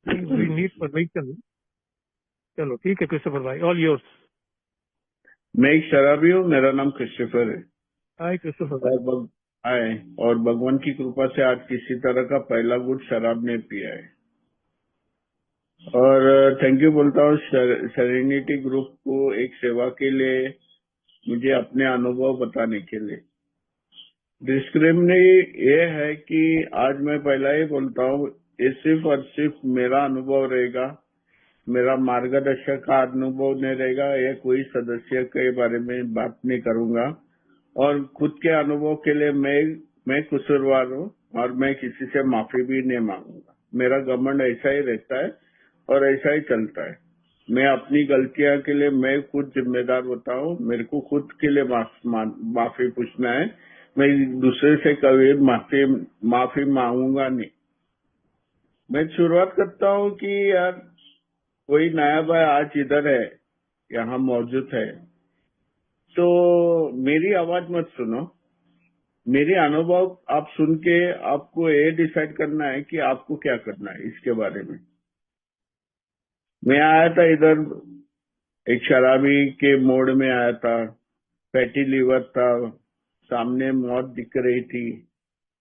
We need permission. चलो ठीक है क्रिस्टोफर भाई, ऑल योर्स। मैं एक शराबी हूँ, मेरा नाम क्रिस्टोफर है। हाय क्रिस्टोफर और भाई। आए और भगवान की कृपा से आज किसी तरह का पहला गुट शराब ने पिया है। और थैंक यू बोलता हूँ सेरेनिटी ग्रुप को एक सेवा के लिए, मुझे अपने अनुभव बताने के लिए। डिस्क्रिमिनेट ये है कि आज मैं पहला ही बोलता हूँ, ये सिर्फ और सिर्फ मेरा अनुभव रहेगा, मेरा मार्गदर्शक का अनुभव नहीं रहेगा। ये कोई सदस्य के बारे में बात नहीं करूंगा। और खुद के अनुभव के लिए मैं कसूरवार हूँ और मैं किसी से माफी भी नहीं मांगूंगा। मेरा घमंड ऐसा ही रहता है और ऐसा ही चलता है। मैं अपनी गलतियां के लिए मैं खुद जिम्मेदार होता हूँ। मेरे को खुद के लिए माफी पूछना है। मैं दूसरे से कभी माफी मांगूंगा नहीं। मैं शुरुआत करता हूँ कि यार कोई नया भाई आज इधर है, यहाँ मौजूद है, तो मेरी आवाज मत सुनो। मेरे अनुभव आप सुन के आपको ये डिसाइड करना है कि आपको क्या करना है इसके बारे में। मैं आया था इधर एक शराबी के मोड में आया था, फैटी लीवर था, सामने मौत दिख रही थी,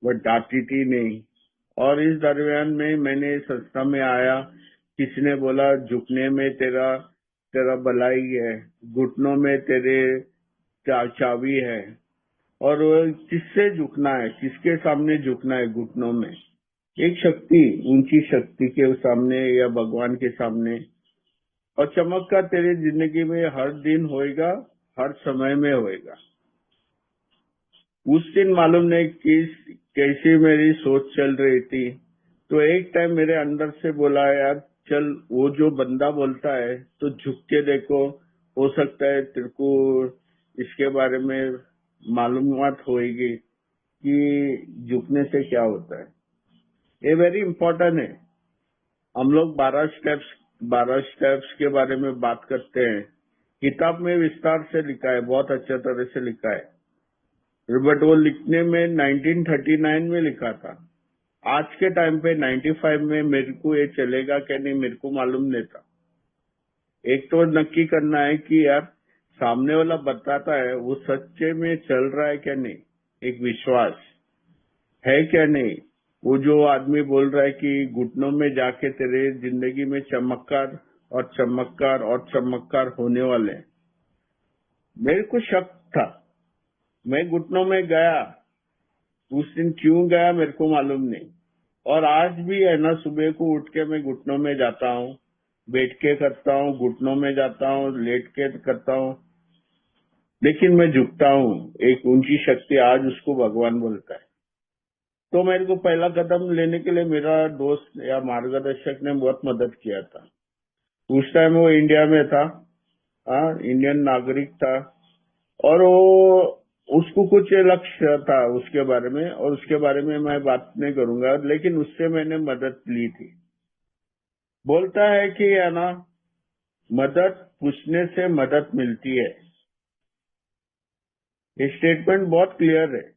वो डांटी थी नहीं। और इस दरमियान में मैंने संस्था में आया, किसी ने बोला झुकने में तेरा तेरा भलाई है, घुटनों में तेरे चाबी है। और वो किससे झुकना है, किसके सामने झुकना है घुटनों में? एक शक्ति, ऊंची शक्ति के सामने या भगवान के सामने। और चमत्कार तेरी जिंदगी में हर दिन होएगा, हर समय में होएगा। उस दिन मालूम नहीं कैसी मेरी सोच चल रही थी, तो एक टाइम मेरे अंदर से बोला यार चल, वो जो बंदा बोलता है तो झुक के देखो, हो सकता है तेरे को इसके बारे में मालूमात होएगी कि झुकने से क्या होता है। ये वेरी इंपॉर्टेंट है। हम लोग 12 स्टेप्स के बारे में बात करते हैं, किताब में विस्तार से लिखा है, बहुत अच्छा तरह से लिखा है, बट वो लिखने में 1939 में लिखा था। आज के टाइम पे 95 में मेरे को ये चलेगा क्या नहीं मेरे को मालूम नहीं था। एक तो नक्की करना है कि यार सामने वाला बताता है वो सच्चे में चल रहा है क्या नहीं, एक विश्वास है क्या नहीं। वो जो आदमी बोल रहा है कि घुटनों में जाके तेरे जिंदगी में चमत्कार और चमत्कार और चमत्कार होने वाले हैं। मेरे को शक था, मैं घुटनों में गया, उस दिन क्यों गया मेरे को मालूम नहीं। और आज भी है ना, सुबह को उठ के मैं घुटनों में जाता हूँ, बैठ के करता हूँ, घुटनों में जाता हूँ, लेट के करता हूँ, लेकिन मैं झुकता हूँ। एक ऊंची शक्ति, आज उसको भगवान बोलता है। तो मेरे को पहला कदम लेने के लिए मेरा दोस्त या मार्गदर्शक ने बहुत मदद किया था। उस टाइम वो इंडिया में था, इंडियन नागरिक था, और वो उसको कुछ लक्ष्य था उसके बारे में, और उसके बारे में मैं बात नहीं करूंगा, लेकिन उससे मैंने मदद ली थी। बोलता है कि है ना, मदद पूछने से मदद मिलती है। ये स्टेटमेंट बहुत क्लियर है।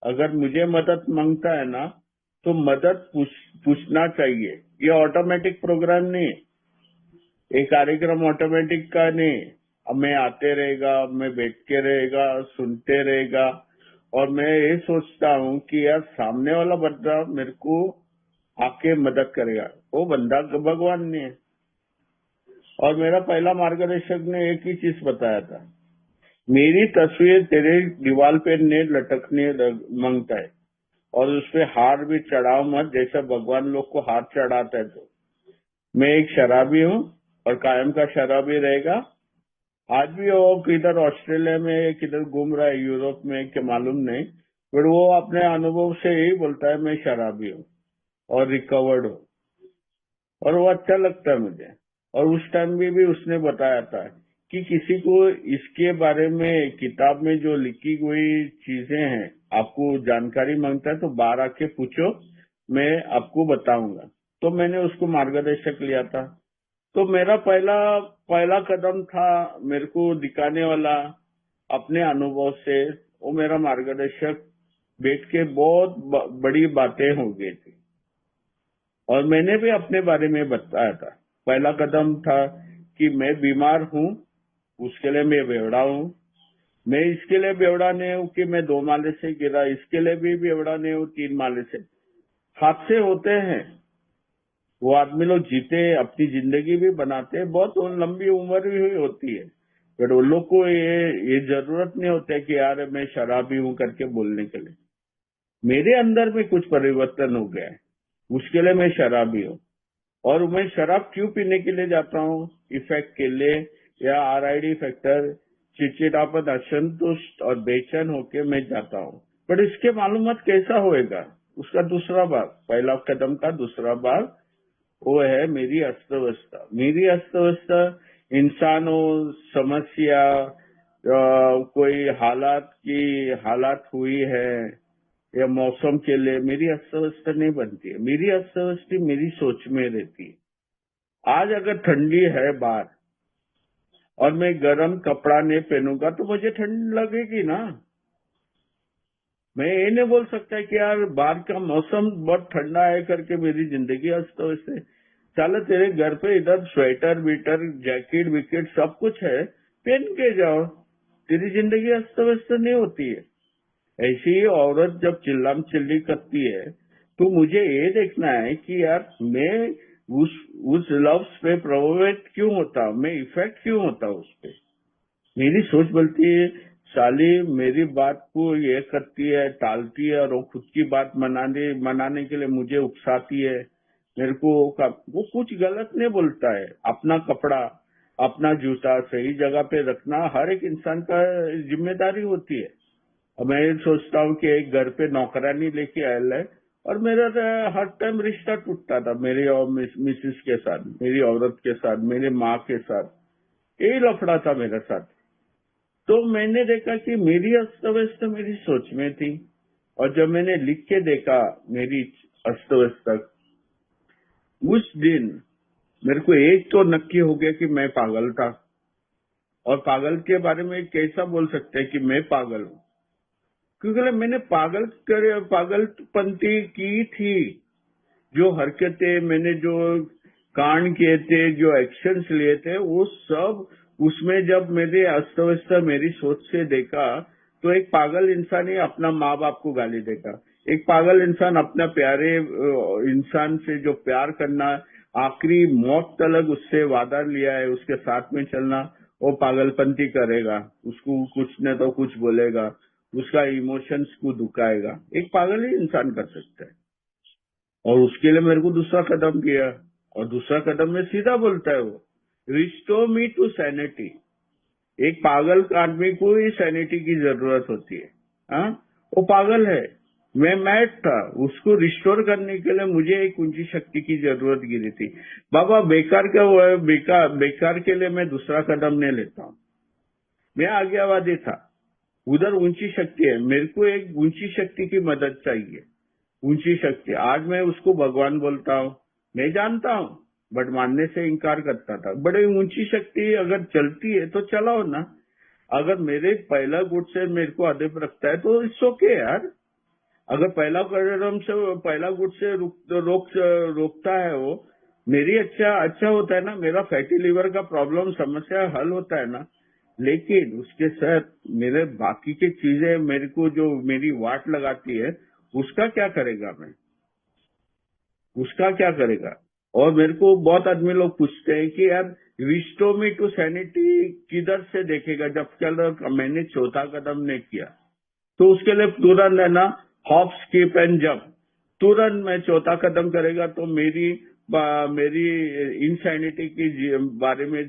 अगर मुझे मदद मांगता है ना, तो मदद पूछना चाहिए। ये ऑटोमेटिक प्रोग्राम नहीं है, ये कार्यक्रम ऑटोमेटिक का नहीं। अब मैं आते रहेगा, मैं बैठ के रहेगा, सुनते रहेगा, और मैं ये सोचता हूँ कि यार सामने वाला बंदा मेरे को आके मदद करेगा, वो बंदा भगवान ने है। और मेरा पहला मार्गदर्शक ने एक ही चीज बताया था, मेरी तस्वीर तेरे दीवार पे ने लटकने मांगता है, और उसपे हार भी चढ़ाओ मत, जैसा भगवान लोग को हार चढ़ाता है। तो मैं एक शराबी हूँ और कायम का शराबी रहेगा। आज भी वो किधर ऑस्ट्रेलिया में किधर घूम रहा है, यूरोप में, क्या मालूम नहीं, पर वो अपने अनुभव से यही बोलता है मैं शराबी हूँ और रिकवर्ड हूँ। और वो अच्छा लगता है मुझे। और उस टाइम में भी उसने बताया था कि किसी को इसके बारे में किताब में जो लिखी हुई चीजें हैं, आपको जानकारी मांगता है तो बाहर आके पूछो, मैं आपको बताऊंगा। तो मैंने उसको मार्गदर्शक लिया था। तो मेरा पहला पहला कदम था मेरे को दिखाने वाला अपने अनुभव से, वो मेरा मार्गदर्शक बैठ के बहुत बड़ी बातें हो गई थी। और मैंने भी अपने बारे में बताया था। पहला कदम था कि मैं बीमार हूँ, उसके लिए मैं बेवड़ा हूँ। मैं इसके लिए बेवड़ा नहीं हूँ कि मैं 2 माले से गिरा, इसके लिए भी बेवड़ा नहीं हूँ 3 माले से। हादसे होते हैं, वो आदमी लोग जीते, अपनी जिंदगी भी बनाते हैं, बहुत लंबी उम्र भी हुई होती है, पर उन लोग को ये जरूरत नहीं होता है कि यार मैं शराबी हूँ करके बोलने के लिए। मेरे अंदर में कुछ परिवर्तन हो गया है, उसके लिए मैं शराबी हूँ। और मैं शराब क्यों पीने के लिए जाता हूँ? इफेक्ट के लिए, या आरआईडी फैक्टर, चिड़चिड़ापन, असंतुष्ट और बेचैन होके मैं जाता हूँ। पर इसके मालूमात कैसा होएगा? उसका दूसरा भाग, पहला कदम का दूसरा भाग, वो है मेरी अस्तव्यस्ता। मेरी अस्तव्यस्ता इंसानों, समस्या, कोई हालात हुई है या मौसम के लिए मेरी अस्तव्यस्ता नहीं बनती है। मेरी अस्तव्यस्ती मेरी सोच में रहती है। आज अगर ठंडी है बाहर और मैं गर्म कपड़ा नहीं पहनूंगा तो मुझे ठंड लगेगी ना। मैं ये नहीं बोल सकता कि यार बाहर का मौसम बहुत ठंडा है करके मेरी जिंदगी अस्त व्यस्त है। चलो तेरे घर पे इधर स्वेटर वीटर जैकेट विकेट सब कुछ है, पहन के जाओ, तेरी जिंदगी अस्त व्यस्त नहीं होती है। ऐसी ही औरत जब चिल्लाम चिल्ली करती है तो मुझे ये देखना है कि यार मैं उस लफ्ज पे प्रभावित क्यों होता हूँ, मैं इफेक्ट क्यों होता हूँ उस पे। मेरी सोच बोलती है साली मेरी बात को ये करती है, टालती है, और वो खुद की बात मनाने के लिए मुझे उकसाती है। मेरे को वो कुछ गलत नहीं बोलता है। अपना कपड़ा, अपना जूता सही जगह पे रखना हर एक इंसान का जिम्मेदारी होती है। और मैं ये सोचता हूँ कि एक घर पे नौकरानी लेके आयल है, और मेरा हर टाइम रिश्ता टूटता था मेरी और मिसिस के साथ, मेरी औरत के साथ, मेरी माँ के साथ, यही लफड़ा था मेरे साथ। तो मैंने देखा कि मेरी अस्तव्यस्त मेरी सोच में थी, और जब मैंने लिख के देखा मेरी अस्तव्यस्त, उस दिन मेरे को एक तो नक्की हो गया कि मैं पागल था। और पागल के बारे में कैसा बोल सकते हैं कि मैं पागल हूँ, क्योंकि मैंने पागलपंती की थी। जो हरकतें मैंने, जो कांड किए थे, जो एक्शंस लिए थे, वो सब उसमें जब मेरे अस्तव्यस्त मेरी सोच से देखा तो एक पागल इंसान ही अपना माँ बाप को गाली देगा। एक पागल इंसान अपना प्यारे इंसान से जो प्यार करना, आखिरी मौत तलक उससे वादा लिया है, उसके साथ में चलना, वो पागलपंती करेगा। उसको कुछ न तो कुछ बोलेगा, उसका इमोशंस को दुखाएगा। एक पागल ही इंसान कर सकता है। और उसके लिए मेरे को दूसरा कदम किया, और दूसरा कदम में सीधा बोलता है वो, रिस्टोर मी टू सैनिटी। एक पागल आदमी को ही सैनिटी की जरूरत होती है। हाँ, वो पागल है, मैं मैड था, उसको रिस्टोर करने के लिए मुझे एक ऊंची शक्ति की जरूरत गिरी थी। बाबा बेकार के लिए मैं दूसरा कदम नहीं लेता हूँ। मैं आज्ञावादी था, उधर ऊंची शक्ति है, मेरे को एक ऊंची शक्ति की मदद चाहिए। ऊंची शक्ति, आज मैं उसको भगवान बोलता हूँ, मैं जानता हूँ, बट मानने से इनकार करता था। बड़े ऊंची शक्ति अगर चलती है तो चलाओ ना। अगर मेरे पहला गुट से मेरे को अदब रखता है तो इट्स ओके यार। अगर पहला गुट से रोकता है वो, मेरी अच्छा होता है ना, मेरा फैटी लिवर का प्रॉब्लम समस्या हल होता है ना। लेकिन उसके साथ मेरे बाकी की चीजें मेरे को जो मेरी वाट लगाती है, उसका क्या करेगा मैं, उसका क्या करेगा। और मेरे को बहुत आदमी लोग पूछते हैं कि यार रिस्टोर मी टू सैनिटी किधर से देखेगा, जब कल मैंने चौथा कदम नहीं किया। तो उसके लिए तुरंत है ना, हॉप स्किप एंड जंप, तुरंत मैं चौथा कदम करेगा तो मेरी इनसैनिटी की बारे में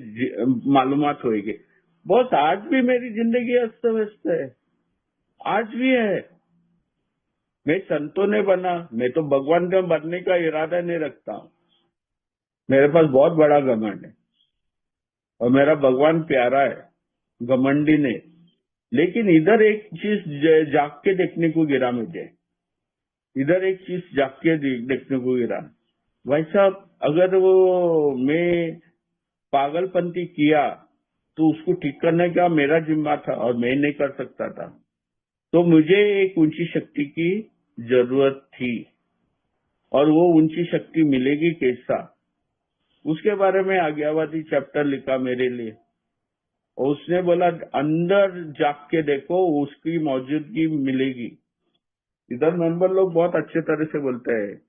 मालूमात होगी। बस आज भी मेरी जिंदगी अस्त व्यस्त है, आज भी है। मैं संतो नहीं बना, मैं तो भगवान का बनने का इरादा नहीं रखता हूँ। मेरे पास बहुत बड़ा घमंड है, और मेरा भगवान प्यारा है, घमंडी नहीं। लेकिन इधर एक चीज जाग के देखने को गिरा मुझे, इधर एक चीज जाग के देखने को गिरा। भाई साहब, अगर वो मैं पागलपंती किया तो उसको ठीक करने का मेरा जिम्मा था, और मैं नहीं कर सकता था। तो मुझे एक ऊंची शक्ति की जरूरत थी, और वो ऊंची शक्ति मिलेगी कैसा, उसके बारे में आज्ञावादी चैप्टर लिखा मेरे लिए। और उसने बोला अंदर जाग के देखो, उसकी मौजूदगी मिलेगी। इधर मेंबर लोग बहुत अच्छे तरह से बोलते हैं,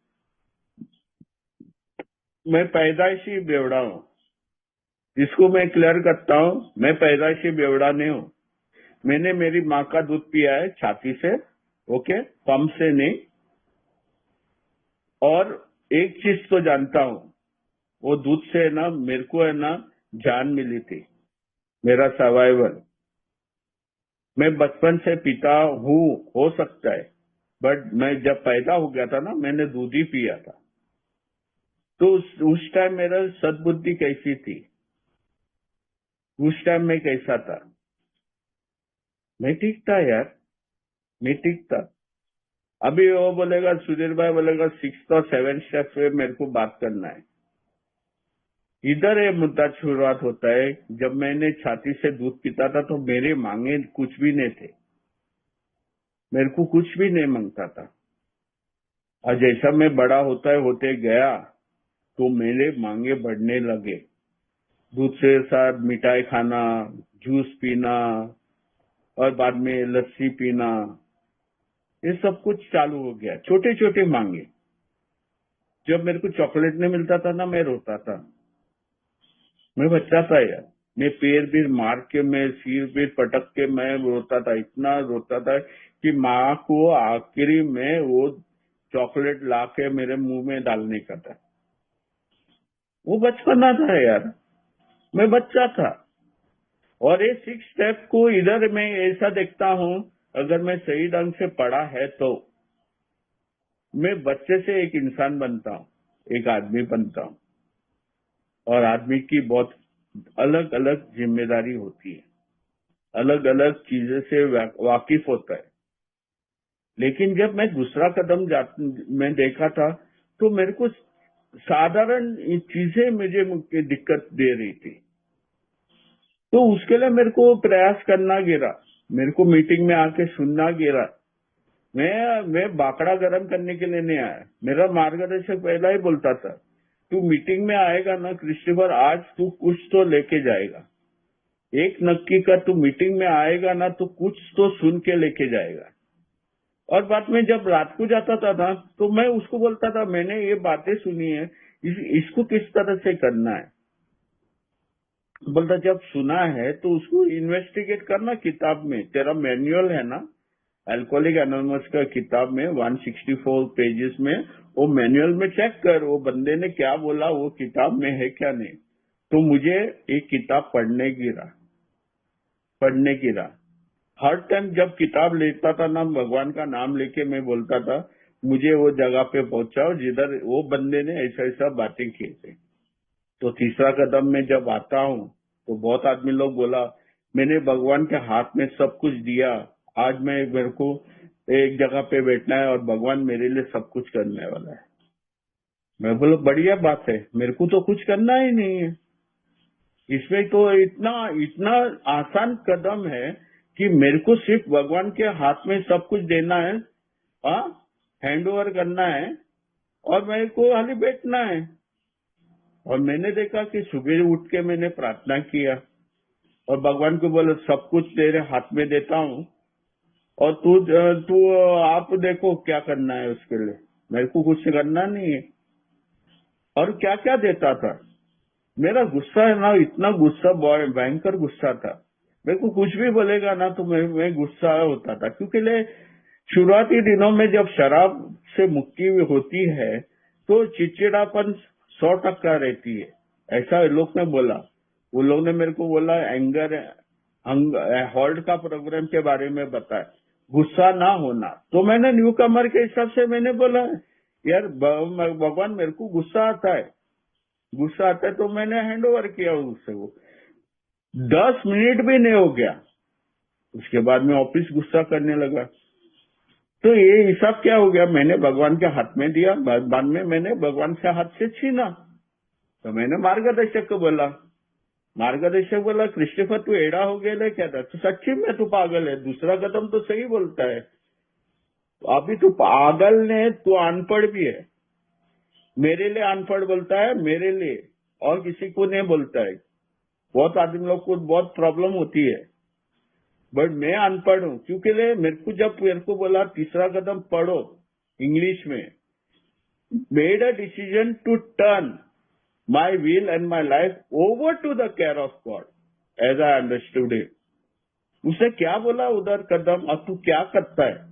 मैं पैदाइशी बेवड़ा हूँ। इसको मैं क्लियर करता हूँ, मैं पैदाइशी बेवड़ा नहीं हूँ। मैंने मेरी माँ का दूध पिया है छाती से, ओके, पंप से नहीं। और एक चीज तो जानता हूँ, वो दूध से है ना, मेरे को है ना जान मिली थी, मेरा सर्वाइवल। मैं बचपन से पीता हूँ, हो सकता है, बट मैं जब पैदा हो गया था ना, मैंने दूध ही पिया था। तो उस टाइम मेरा सद्बुद्धि कैसी थी, उस टाइम मैं कैसा था? मैं ठीक था यार, मैं ठीक था। अभी वो बोलेगा, सुधीर भाई बोलेगा 6th और 7th स्टेप पे मेरे को बात करना है। इधर ये मुद्दा शुरुआत होता है। जब मैंने छाती से दूध पीता था तो मेरे मांगे कुछ भी नहीं थे, मेरे को कुछ भी नहीं मांगता था। और जैसा मैं बड़ा होते गया तो मेरे मांगे बढ़ने लगे। दूध से साथ मिठाई खाना, जूस पीना, और बाद में लस्सी पीना, ये सब कुछ चालू हो गया। छोटे छोटे मांगे। जब मेरे को चॉकलेट नहीं मिलता था ना, मैं रोता था। मैं बच्चा था यार, मैं पैर भी मार के, मैं सिर भी पटक के मैं रोता था, इतना रोता था कि माँ को आखिरी में वो चॉकलेट ला के मेरे मुंह में डालने का था। वो बचपना था यार, मैं बच्चा था। और ये 6 स्टेप को इधर मैं ऐसा देखता हूँ, अगर मैं सही ढंग से पढ़ा है तो मैं बच्चे से एक इंसान बनता हूँ, एक आदमी बनता हूँ। और आदमी की बहुत अलग अलग जिम्मेदारी होती है, अलग अलग चीजें से वाकिफ होता है। लेकिन जब मैं दूसरा कदम मैं देखा था, तो मेरे को साधारण चीजें मुझे दिक्कत दे रही थी। तो उसके लिए मेरे को प्रयास करना गिरा, मेरे को मीटिंग में आके सुनना गिरा। मैं बाकड़ा गर्म करने के लिए नहीं आया। मेरा मार्गदर्शक पहला ही बोलता था, तू मीटिंग में आएगा ना क्रिस्टोफर, आज तू कुछ तो लेके जाएगा। एक नक्की कर, तू मीटिंग में आएगा ना तो कुछ तो सुन के लेके जाएगा। और बाद में जब रात को जाता था ना, तो मैं उसको बोलता था, मैंने ये बातें सुनी है, इसको किस तरह से करना है। बोलता जब सुना है तो उसको इन्वेस्टिगेट करना, किताब में तेरा मैनुअल है ना, अल्कोहलिक एनोनिमस का किताब में 164 पेजेस में, वो मैनुअल में चेक कर, वो बंदे ने क्या बोला वो किताब में है क्या नहीं। तो मुझे एक किताब पढ़ने गिरा। हर टाइम जब किताब लेता था ना, भगवान का नाम लेके मैं बोलता था, मुझे वो जगह पे पहुंचाओ जिधर वो बंदे ने ऐसा ऐसा बातें की थे। तो तीसरा कदम में जब आता हूँ तो बहुत आदमी लोग बोला, मैंने भगवान के हाथ में सब कुछ दिया, आज मेरे को एक जगह पे बैठना है और भगवान मेरे लिए सब कुछ करने वाला है। मैं बोला बढ़िया बात है, मेरे को तो कुछ करना ही नहीं है। इसमें तो इतना इतना आसान कदम है कि मेरे को सिर्फ भगवान के हाथ में सब कुछ देना है, हैंड ओवर करना है, और मेरे को खाली बैठना है। और मैंने देखा कि सुबह उठ के मैंने प्रार्थना किया और भगवान को बोला, सब कुछ तेरे हाथ में देता हूँ, और तू आप देखो क्या करना है उसके लिए, मेरे को कुछ करना नहीं है। और क्या क्या देता था। मेरा गुस्सा है ना, इतना गुस्सा, भयंकर गुस्सा था। मेरे को कुछ भी बोलेगा ना तो मैं गुस्सा होता था, क्योंकि शुरुआती दिनों में जब शराब से मुक्ति होती है तो चिड़चिड़ापन 100% रहती है, ऐसा लोग ने बोला। वो लोग ने मेरे को बोला एंगर हॉल्ट का प्रोग्राम के बारे में बताया, गुस्सा ना होना। तो मैंने न्यू कमर के हिसाब से मैंने बोला, यार भगवान मेरे को गुस्सा आता है, तो मैंने हैंड ओवर किया उससे। वो 10 मिनट भी नहीं हो गया, उसके बाद में ऑफिस गुस्सा करने लगा। तो ये हिसाब क्या हो गया, मैंने भगवान के हाथ में दिया, बाद में मैंने भगवान से हाथ से छीना। तो मैंने मार्गदर्शक को बोला, मार्गदर्शक बोला, क्रिस्टोफर तू एड़ा हो गया क्या था? तो सच्ची में तू पागल है, दूसरा कदम तो सही बोलता है। तो अभी तू पागल ने, तू अनपढ़ भी है, मेरे लिए अनपढ़ बोलता है, मेरे लिए, और किसी को नहीं बोलता है। बहुत आदमी लोग को बहुत प्रॉब्लम होती है, बट मैं अनपढ़ हूँ क्योंकि जब मेरे को बोला तीसरा कदम पढ़ो इंग्लिश में, made a decision to turn my will and my life over to the care of God as I understood it. उसने क्या बोला उधर कदम, अब तू क्या करता है?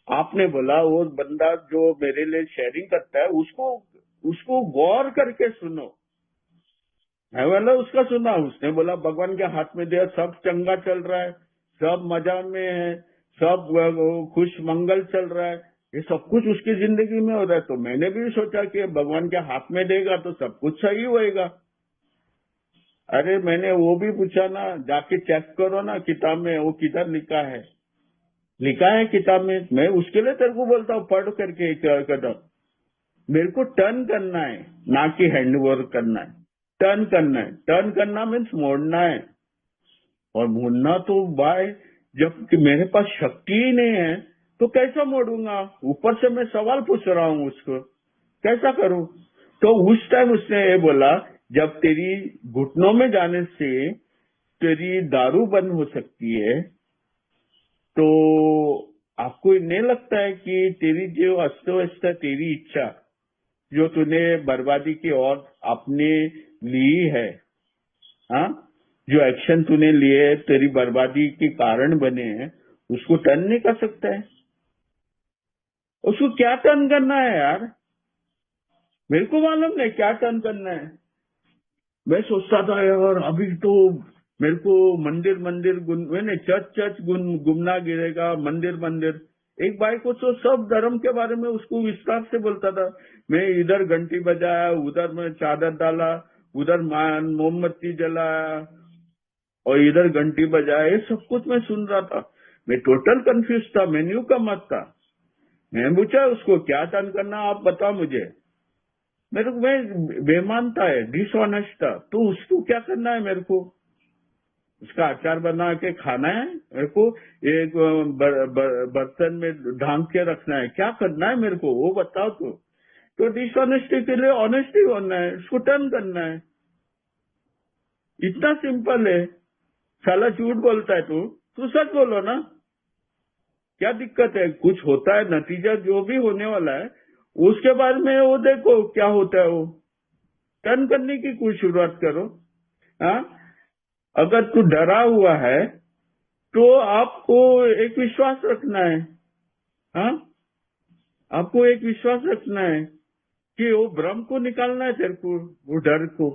आपने बोला वो बंदा जो मेरे लिए शेयरिंग करता है उसको गौर करके सुनो। मैं बोला उसका सुना, उसने बोला भगवान के हाथ में दिया, सब चंगा चल रहा है, सब मजा में है, सब खुश मंगल चल रहा है, ये सब कुछ उसकी जिंदगी में हो रहा है। तो मैंने भी सोचा कि भगवान के हाथ में देगा तो सब कुछ सही होएगा। अरे मैंने वो भी पूछा ना, जाके चेक करो ना किताब में, वो किधर लिखा है किताब में। मैं उसके लिए तेरे को बोलता हूँ पढ़ करके एक कदम। मेरे को टर्न करना है, ना कि हैंड ओवर करना है। टर्न करना है, टर्न करना मीन्स मोड़ना है, और मोड़ना तो बाय जब कि मेरे पास शक्ति ही नहीं है तो कैसा मोड़ूंगा? ऊपर से मैं सवाल पूछ रहा हूँ उसको, कैसा करूं? तो उस टाइम उसने ये बोला, जब तेरी घुटनों में जाने से तेरी दारू बंद हो सकती है, तो आपको नहीं लगता है कि तेरी जो अस्त व्यस्त तेरी इच्छा जो तूने बर्बादी की ओर अपने ली है, हाँ, जो एक्शन तूने लिए तेरी बर्बादी के कारण बने हैं, उसको टर्न नहीं कर सकता है? उसको क्या टर्न करना है यार? मेरे को मालूम नहीं क्या टर्न करना है। मैं सोचता था यार अभी तो मेरे को मैंने चर्च घूमना गिरेगा, मंदिर। एक भाई को तो सब धर्म के बारे में उसको विस्तार से बोलता था। मैं इधर घंटी बजाया, उधर मैं चादर डाला, उधर मोमबत्ती जलाया, और इधर घंटी बजाया, ये सब कुछ मैं सुन रहा था। मैं टोटल कंफ्यूज था, मैं न्यू का मत था। मैं पूछा उसको क्या टर्न करना, आप बताओ मुझे। मेरे को मैं बेमानता है, डिसऑनेस्ट था, तो उसको क्या करना है? मेरे को उसका अचार बना के खाना है, मेरे को एक बर्तन में ढांक के रखना है, क्या करना है मेरे को वो बताओ। तो डिसऑनेस्टी के लिए ऑनेस्टी होना है, उसको टर्न करना है, इतना सिंपल है। साला झूठ बोलता है तू सच बोलो ना, क्या दिक्कत है? कुछ होता है, नतीजा जो भी होने वाला है उसके बाद में वो देखो क्या होता है, वो टर्न करने की कुछ शुरुआत करो। हाँ, अगर तू डरा हुआ है तो आपको एक विश्वास रखना है। हाँ, आपको एक विश्वास रखना है कि वो भ्रम को निकालना है तेरे को, वो डर को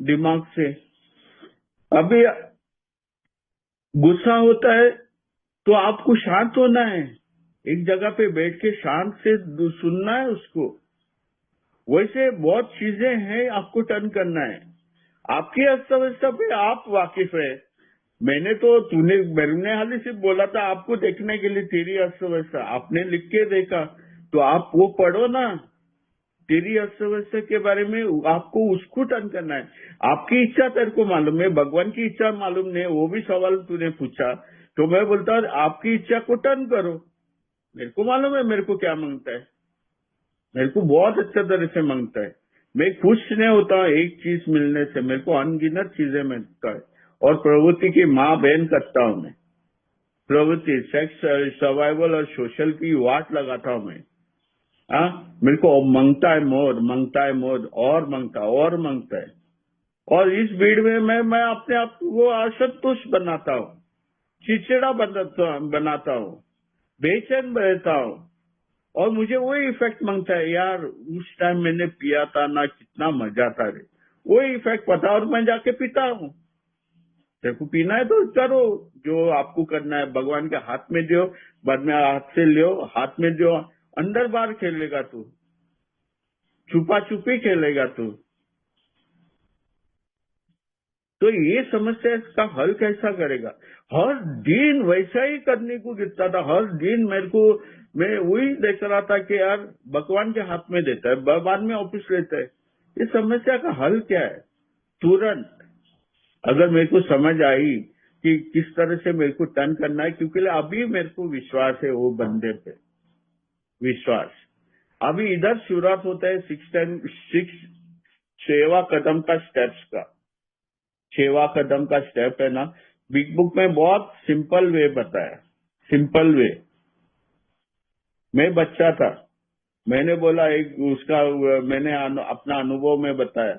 दिमाग से। अभी गुस्सा होता है तो आपको शांत होना है, एक जगह पे बैठ के शांत से सुनना है उसको। वैसे बहुत चीजें हैं, आपको टर्न करना है। आपकी अस्त व्यवस्था पे आप वाकिफ है। मैंने हाल ही सिर्फ बोला था आपको देखने के लिए, तेरी अस्त व्यवस्था आपने लिख के देखा, तो आप वो पढ़ो ना, तेरी अस्त व्यवस्था के बारे में आपको उसको टर्न करना है। आपकी इच्छा तेरे को मालूम है, भगवान की इच्छा मालूम नहीं, वो भी सवाल तूने पूछा, तो मैं बोलता हूँ आपकी इच्छा को टर्न करो। मेरे को मालूम है मेरे को क्या मांगता है, मेरे को बहुत अच्छे तरह से मांगता है। मैं खुश नहीं होता हूँ एक चीज मिलने से, मेरे को अनगिनत चीजें मिलता है, और प्रवृत्ति की माँ बहन करता हूँ मैं। प्रवृत्ति, सेक्स, सर्वाइवल और सोशल की वाट लगाता हूँ मैं। मेरे को मांगता है मोर, और मांगता है। और इस भीड़ में मैं अपने आप को असंतुष्ट बनाता हूँ, चिड़चिड़ा बनाता हूँ, बेचैन रहता हूँ, और मुझे वही इफेक्ट मांगता है। यार उस टाइम मैंने पिया था ना, कितना मजा था रे, वही इफेक्ट पता, और मैं जाके पीता हूँ। तेरे को पीना है तो करो, जो आपको करना है भगवान के हाथ में दो, बाद में हाथ से लो, हाथ में दो, अंदर बाहर खेलेगा तू, छुपा छुपी खेलेगा तू। तो ये समस्या का हल कैसा करेगा? हर दिन वैसा ही करने को गिरता था, हर दिन मैं वही देख रहा था कि यार भगवान के हाथ में देता है, बाद में ऑफिस लेता है। इस समस्या का हल क्या है? तुरंत अगर मेरे को समझ आई कि किस तरह से मेरे को टर्न करना है, क्योंकि अभी मेरे को विश्वास है वो बंदे पे, विश्वास। अभी इधर शुरुआत होता है 6 कदम का स्टेप्स का। 6वां कदम का स्टेप है ना, बिग बुक में बहुत सिंपल वे बताया, सिंपल वे। मैं बच्चा था, मैंने बोला एक उसका, मैंने अपना अनुभव में बताया।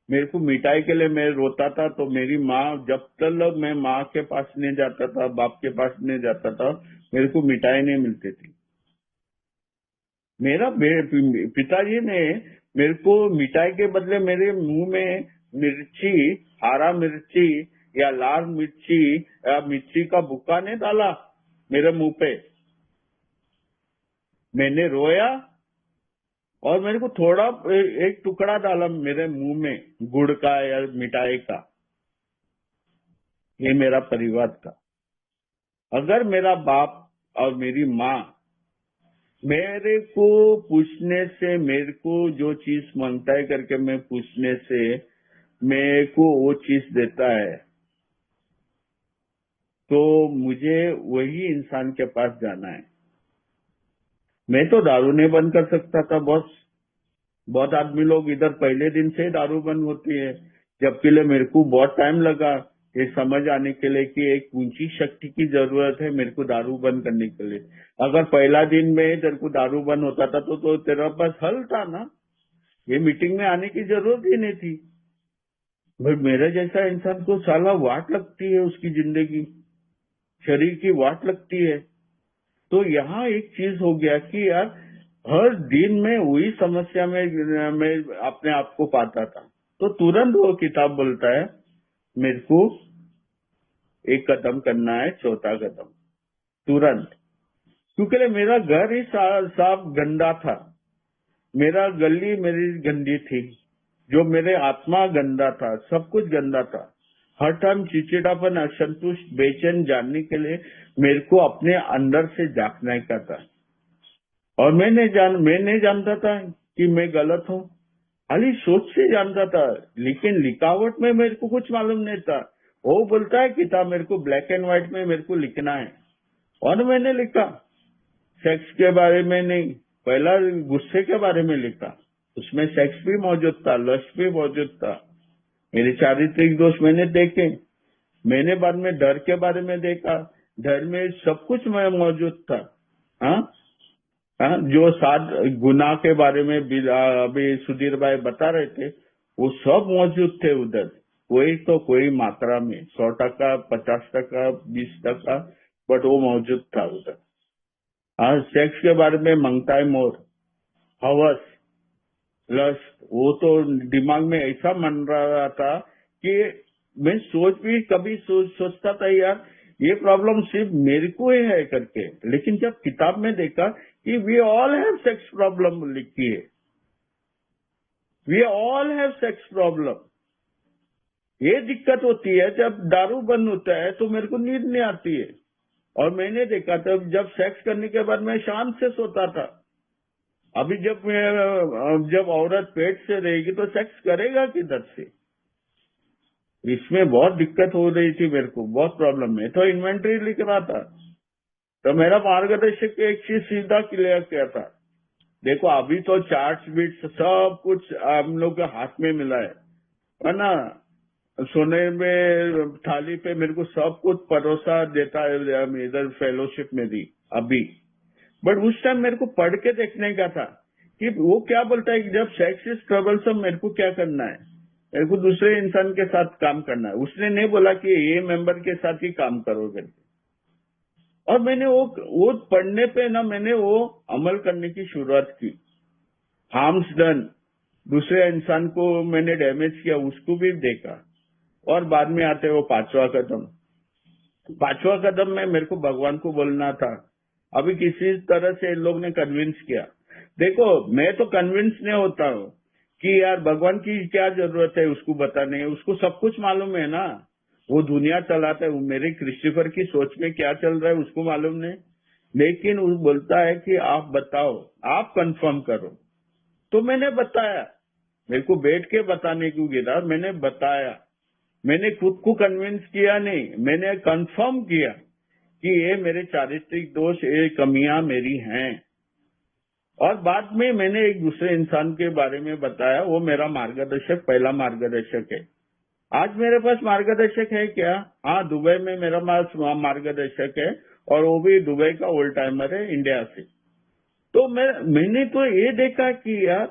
मेरे को मिठाई के लिए मैं रोता था, तो मेरी माँ, जब तक मैं माँ के पास नहीं जाता था, बाप के पास नहीं जाता था, मेरे को मिठाई नहीं मिलती थी। मेरा पिताजी ने मेरे को मिठाई के बदले मेरे मुंह में मिर्ची, हरा मिर्ची या लाल मिर्ची या मिर्ची का बुक्का नहीं डाला मेरे मुंह पे। मैंने रोया और मेरे को थोड़ा एक टुकड़ा डाला मेरे मुंह में, गुड़ का या मिठाई का। ये मेरा परिवार था। अगर मेरा बाप और मेरी माँ मेरे को पूछने से, मेरे को जो चीज मांगता है करके मैं पूछने से मेरे को वो चीज देता है, तो मुझे वही इंसान के पास जाना है। मैं तो दारू नहीं बंद कर सकता था बॉस। बहुत आदमी लोग इधर पहले दिन से ही दारू बंद होती है, जबकि मेरे को बहुत टाइम लगा ये समझ आने के लिए कि एक ऊंची शक्ति की जरूरत है मेरे को दारू बंद करने के लिए। अगर पहला दिन में तेरे को दारू बंद होता था तो तेरा पास हल था ना, ये मीटिंग में आने की जरूरत ही नहीं थी। भाई मेरे जैसा इंसान को साला वाट लगती है, उसकी जिंदगी शरीर की वाट लगती है। तो यहाँ एक चीज हो गया कि यार हर दिन में वही समस्या में मैं अपने आप को पाता था। तो तुरंत वो किताब बोलता है मेरे को एक कदम करना है, चौथा कदम तुरंत। क्योंकि मेरा घर ही साफ गंदा था, मेरा गली मेरी गंदी थी, जो मेरे आत्मा गंदा था, सब कुछ गंदा था। हर टाइम चिड़चिड़ापन, असंतुष्ट, बेचैन जानने के लिए मेरे को अपने अंदर से झांकने का था। और मैं नहीं जानता था कि मैं गलत हूँ, खाली सोच से जानता था, लेकिन लिखावट में मेरे को कुछ मालूम नहीं था। वो बोलता है किताब मेरे को ब्लैक एंड व्हाइट में मेरे को लिखना है, और मैंने लिखा। सेक्स के बारे में नहीं, पहला गुस्से के बारे में लिखा, उसमें सेक्स भी मौजूद था, लस्ट भी मौजूद था, मेरे चारित्रिक दोष मैंने देखे। मैंने बाद में डर के बारे में देखा, डर में सब कुछ में मौजूद था। हाँ, जो 7 गुनाह के बारे में अभी सुधीर भाई बता रहे थे, वो सब मौजूद थे उधर। कोई तो कोई मात्रा में 100%, 50%, 20%, बट वो मौजूद था उधर। हाँ, सेक्स के बारे में मंगता है मोर, हवस, लस्ट, वो तो दिमाग में ऐसा मन रहा था कि मैं सोच भी कभी सोचता था यार ये प्रॉब्लम सिर्फ मेरे को ही है करके। लेकिन जब किताब में देखा कि we all have sex problem लिखी है, we all have sex problem. ये दिक्कत होती है जब दारू बंद होता है तो मेरे को नींद नहीं आती है। और मैंने देखा था जब सेक्स करने के बाद मैं शांत से सोता था। अभी जब औरत पेट से रहेगी तो सेक्स करेगा किधर से? इसमें बहुत दिक्कत हो रही थी मेरे को, बहुत प्रॉब्लम में। तो इन्वेंट्री लिख रहा था, तो मेरा मार्गदर्शक एक चीज सीधा क्लियर किया था, देखो अभी तो चार्ट्स बीट्स सब कुछ हम लोग के हाथ में मिला है ना, सोने में थाली पे मेरे को सब कुछ परोसा देता है इधर फेलोशिप में भी अभी। बट उस टाइम मेरे को पढ़ के देखने का था कि वो क्या बोलता है कि जब सेक्स इज ट्रबलसम मेरे को क्या करना है, मेरे को दूसरे इंसान के साथ काम करना है। उसने नहीं बोला कि ये मेंबर के साथ ही काम करोगे। और मैंने वो पढ़ने पे ना मैंने वो अमल करने की शुरुआत की। हार्म्स डन, दूसरे इंसान को मैंने डैमेज किया, उसको भी देखा। और बाद में आते वो 5वां कदम। 5वां कदम में मेरे को भगवान को बोलना था। अभी किसी तरह से इन लोग ने कन्विंस किया। देखो मैं तो कन्विंस नहीं होता हूँ कि यार भगवान की क्या जरूरत है उसको बताने, उसको सब कुछ मालूम है ना, वो दुनिया चलाता है। वो मेरे क्रिस्टोफर की सोच में क्या चल रहा है उसको मालूम नहीं, लेकिन वो बोलता है कि आप बताओ, आप कंफर्म करो। तो मैंने बताया, मेरे को बैठ के बताने को गिरा, मैंने बताया। मैंने खुद को कन्विंस किया नहीं, मैंने कंफर्म किया कि ये मेरे चारित्रिक दोष, ये कमियां मेरी हैं। और बाद में मैंने एक दूसरे इंसान के बारे में बताया, वो मेरा मार्गदर्शक, पहला मार्गदर्शक है। आज मेरे पास मार्गदर्शक है क्या? हाँ, दुबई में मेरा पास मार्गदर्शक है, और वो भी दुबई का ओल्ड टाइमर है, इंडिया से। तो मैंने तो ये देखा कि यार,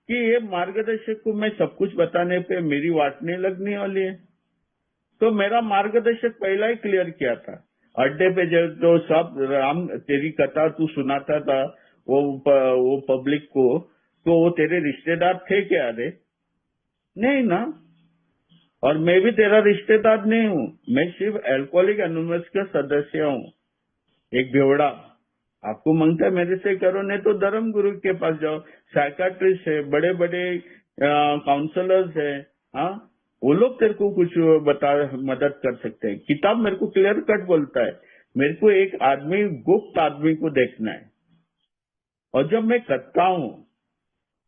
कि ये मार्गदर्शक को मैं सब कुछ बताने पे मेरी वाट नहीं लगने वाली है। तो मेरा मार्गदर्शक पहला ही क्लियर किया था। अड्डे पे जब तो सब राम तेरी कथा तू सुनाता था वो पब्लिक को, तो वो तेरे रिश्तेदार थे क्या? रे नहीं ना। और मैं भी तेरा रिश्तेदार नहीं हूँ, मैं सिर्फ अल्कोहलिक एनोनिमस का सदस्य हूँ, एक बेवड़ा। आपको मांगता है मेरे से करो, नहीं तो धर्म गुरु के पास जाओ। साइकाट्रिस्ट है, बड़े बड़े काउंसलर्स है, हाँ, वो लोग तेरे को कुछ मदद कर सकते हैं। किताब मेरे को क्लियर कट बोलता है, मेरे को एक आदमी, गुप्त आदमी को देखना है। और जब मैं करता हूँ,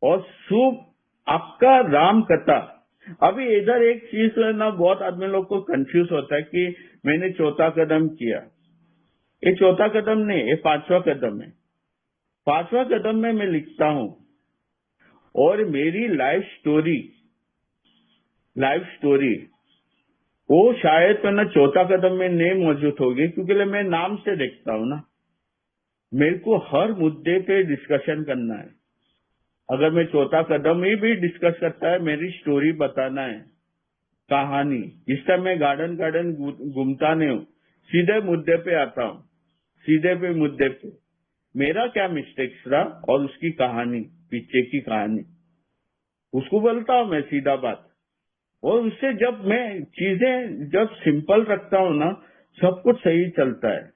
और शुभ आपका राम कथा। अभी इधर एक चीज है ना, बहुत आदमी लोग को कंफ्यूज होता है कि मैंने चौथा कदम किया। ये चौथा कदम नहीं, ये पांचवा कदम है। पांचवा कदम में मैं लिखता हूँ, और मेरी लाइफ स्टोरी वो शायद तो ना चौथा कदम में नहीं मौजूद होगी, क्योंकि मैं नाम से देखता हूँ ना। मेरे को हर मुद्दे पे डिस्कशन करना है। अगर मैं चौथा कदम ही भी डिस्कस करता है, मेरी स्टोरी बताना है, कहानी। इस टाइम मैं गार्डन घूमता नहीं हूँ, सीधे मुद्दे पे आता हूँ, सीधे पे मुद्दे पे। मेरा क्या मिस्टेक्स रहा, और उसकी कहानी, पीछे की कहानी, उसको बोलता हूँ मैं सीधा बात। और उससे जब मैं चीजें जब सिंपल रखता हूँ ना, सब कुछ सही चलता है,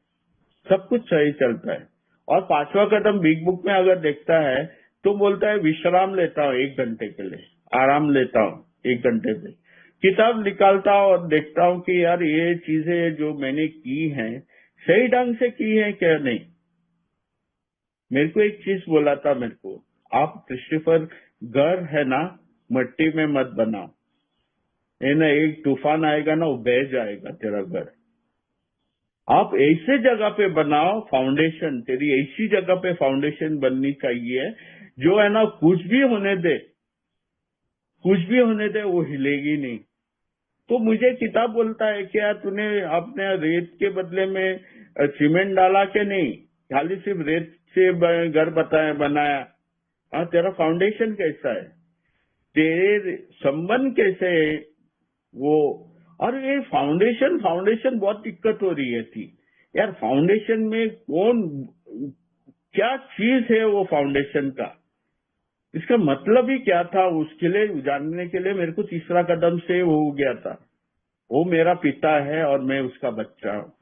सब कुछ सही चलता है। और पांचवा कदम बिग बुक में अगर देखता है, तो बोलता है विश्राम लेता हूँ 1 घंटे के लिए, आराम लेता हूँ 1 घंटे पे। किताब निकालता हूँ और देखता हूँ कि यार ये चीजें जो मैंने की हैं, सही ढंग से की है क्या नहीं। मेरे को एक चीज बोला था मेरे को, आप क्रिस्टोफर, घर है ना, मट्टी में मत बनाओ, है ना, एक तूफान आएगा ना, वो बह जाएगा तेरा घर। आप ऐसे जगह पे बनाओ फाउंडेशन, तेरी ऐसी जगह पे फाउंडेशन बननी चाहिए, जो है ना, कुछ भी होने दे, कुछ भी होने दे, वो हिलेगी नहीं। तो मुझे किताब बोलता है कि यार तूने अपने रेत के बदले में सीमेंट डाला कि नहीं, खाली सिर्फ रेत से घर बनाया। हाँ, तेरा फाउंडेशन कैसा है, तेरे संबंध कैसे है वो। और ये फाउंडेशन बहुत दिक्कत हो रही है थी यार। फाउंडेशन में कौन, क्या चीज है वो फाउंडेशन का, इसका मतलब ही क्या था, उसके लिए जानने के लिए मेरे को तीसरा कदम से हो गया था। वो मेरा पिता है और मैं उसका बच्चा हूँ।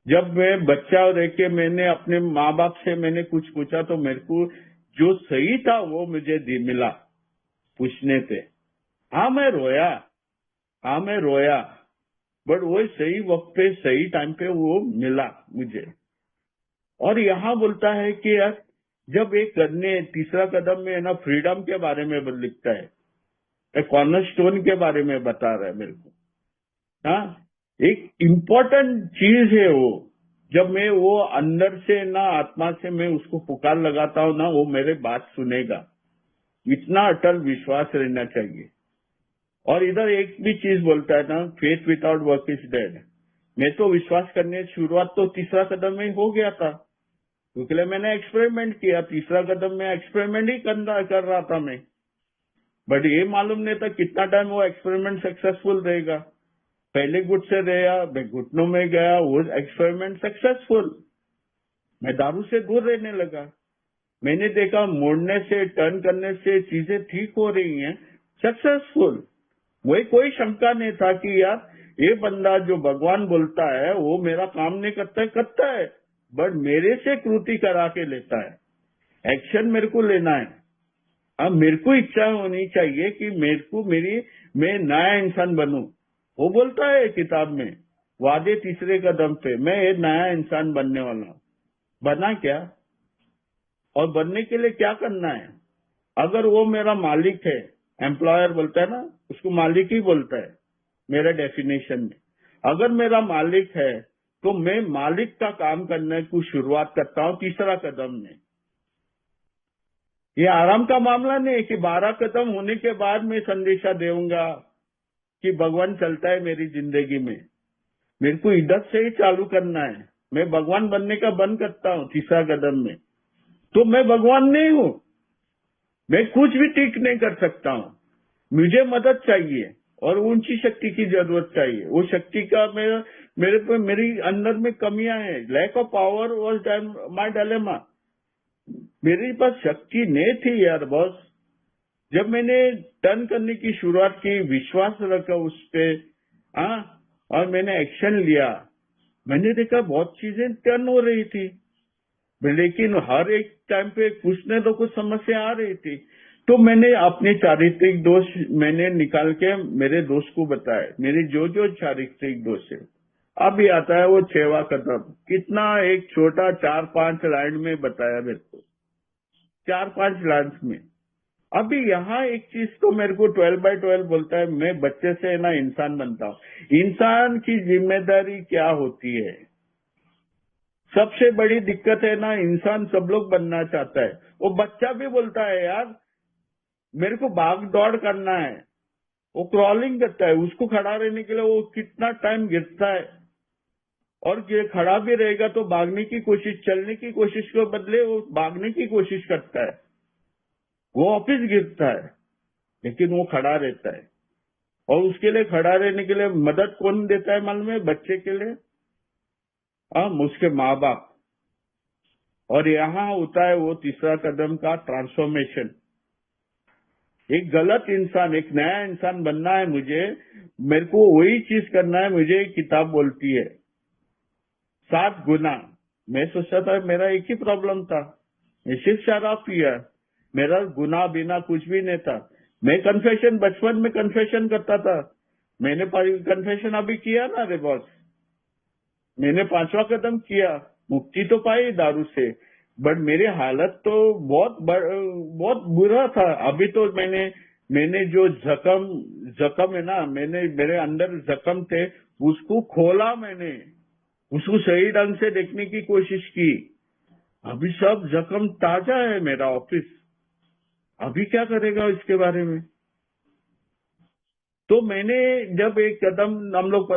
जब मैं बच्चा रह के मैंने अपने माँ बाप से मैंने कुछ पूछा, तो मेरे को जो सही था वो मुझे मिला पूछने पे। हाँ मैं रोया, हाँ मैं रोया, बट वो सही वक्त पे, सही टाइम पे वो मिला मुझे। और यहाँ बोलता है कि यार, जब एक करने तीसरा कदम में है ना, फ्रीडम के बारे में लिखता है, एक कॉर्नरस्टोन के बारे में बता रहा है मेरे को। हाँ, एक इम्पोर्टेंट चीज है वो। जब मैं वो अंदर से ना, आत्मा से मैं उसको पुकार लगाता हूँ ना, वो मेरे बात सुनेगा। इतना अटल विश्वास रहना चाहिए। और इधर एक भी चीज बोलता है ना, faith without work is dead. मैं तो विश्वास करने की शुरुआत तो तीसरा कदम में हो गया था, क्योंकि मैंने एक्सपेरिमेंट किया। तीसरा कदम में एक्सपेरिमेंट ही कर रहा था मैं, बट ये मालूम नहीं था कितना टाइम वो एक्सपेरिमेंट सक्सेसफुल रहेगा। पहले घुट से रहा, मैं घुटनों में गया, वो एक्सपेरिमेंट सक्सेसफुल। मैं दारू से दूर रहने लगा। मैंने देखा मोड़ने से, टर्न करने से चीजें ठीक हो रही हैं, सक्सेसफुल। वही कोई शंका नहीं था कि यार ये बंदा जो भगवान बोलता है वो मेरा काम नहीं करता है, बट मेरे से कृति करा के लेता है। एक्शन मेरे को लेना है। अब मेरे को इच्छा होनी चाहिए कि मेरे को मैं नया इंसान बनूं। वो बोलता है किताब में, वादे तीसरे कदम पे, मैं एक नया इंसान बनने वाला हूं। बना क्या, और बनने के लिए क्या करना है? अगर वो मेरा मालिक है, एम्प्लॉयर बोलता है ना, उसको मालिक ही बोलता है मेरा डेफिनेशन में। अगर मेरा मालिक है, तो मैं मालिक का काम करने की शुरुआत करता हूँ तीसरा कदम में। ये आराम का मामला नहीं है कि 12 कदम होने के बाद मैं संदेशा दूंगा कि भगवान चलता है मेरी जिंदगी में। मेरे को इधर से ही चालू करना है। मैं भगवान बनने का बंद करता हूँ तीसरा कदम में, तो मैं भगवान नहीं हूँ। मैं कुछ भी ठीक नहीं कर सकता हूँ। मुझे मदद चाहिए और ऊंची शक्ति की जरूरत चाहिए। वो शक्ति का मेरी अंदर में कमियां हैं। Lack of power was my dilemma. मेरे पास शक्ति नहीं थी यार बॉस। जब मैंने टर्न करने की शुरुआत की, विश्वास रखा उस पे, और मैंने एक्शन लिया, मैंने देखा बहुत चीजें टर्न हो रही थी। लेकिन हर एक टाइम पे कुछ न तो कुछ समस्या आ रही थी। तो मैंने अपने चारित्रिक दोष मैंने निकाल के मेरे दोस्त को बताया, मेरे जो जो चारित्रिक दोष है। अभी आता है वो 6वां कदम। कितना एक छोटा 4-5 लाइन में बताया मेरे को, 4-5 लाइन में। अभी यहाँ एक चीज तो मेरे को 12/12 बोलता है, मैं बच्चे से ना इंसान बनता हूँ। इंसान की जिम्मेदारी क्या होती है? सबसे बड़ी दिक्कत है ना, इंसान सब लोग बनना चाहता है। वो बच्चा भी बोलता है यार मेरे को भाग दौड़ करना है। वो क्रॉलिंग करता है, उसको खड़ा रहने के लिए वो कितना टाइम गिरता है, और ये खड़ा भी रहेगा तो भागने की कोशिश, चलने की कोशिश के बदले वो भागने की कोशिश करता है। वो ऑफिस गिरता है लेकिन वो खड़ा रहता है। और उसके लिए खड़ा रहने के लिए मदद कौन देता है मालूम है? बच्चे के लिए उसके माँ बाप। और यहाँ होता है वो तीसरा कदम का ट्रांसफॉर्मेशन। एक गलत इंसान, एक नया इंसान बनना है मुझे। मेरे को वही चीज करना है। मुझे एक किताब बोलती है 7 गुना। मैं सोचता था मेरा एक ही प्रॉब्लम था, मैं सिर्फ शराब पिया, मेरा गुना बिना कुछ भी नहीं था। मैं कन्फेशन बचपन में कन्फेशन करता था। मैंने कन्फेशन अभी किया ना रे बॉस, मैंने 5वां कदम किया, मुक्ति तो पाई दारू से, बट मेरी हालत तो बहुत बुरा था। अभी तो मैंने जो जख्म है ना, मेरे अंदर जख्म थे, उसको खोला मैंने, उसको सही ढंग से देखने की कोशिश की। अभी सब जख्म ताजा है। मेरा ऑफिस अभी क्या करेगा इसके बारे में? तो मैंने जब एक कदम हम लोग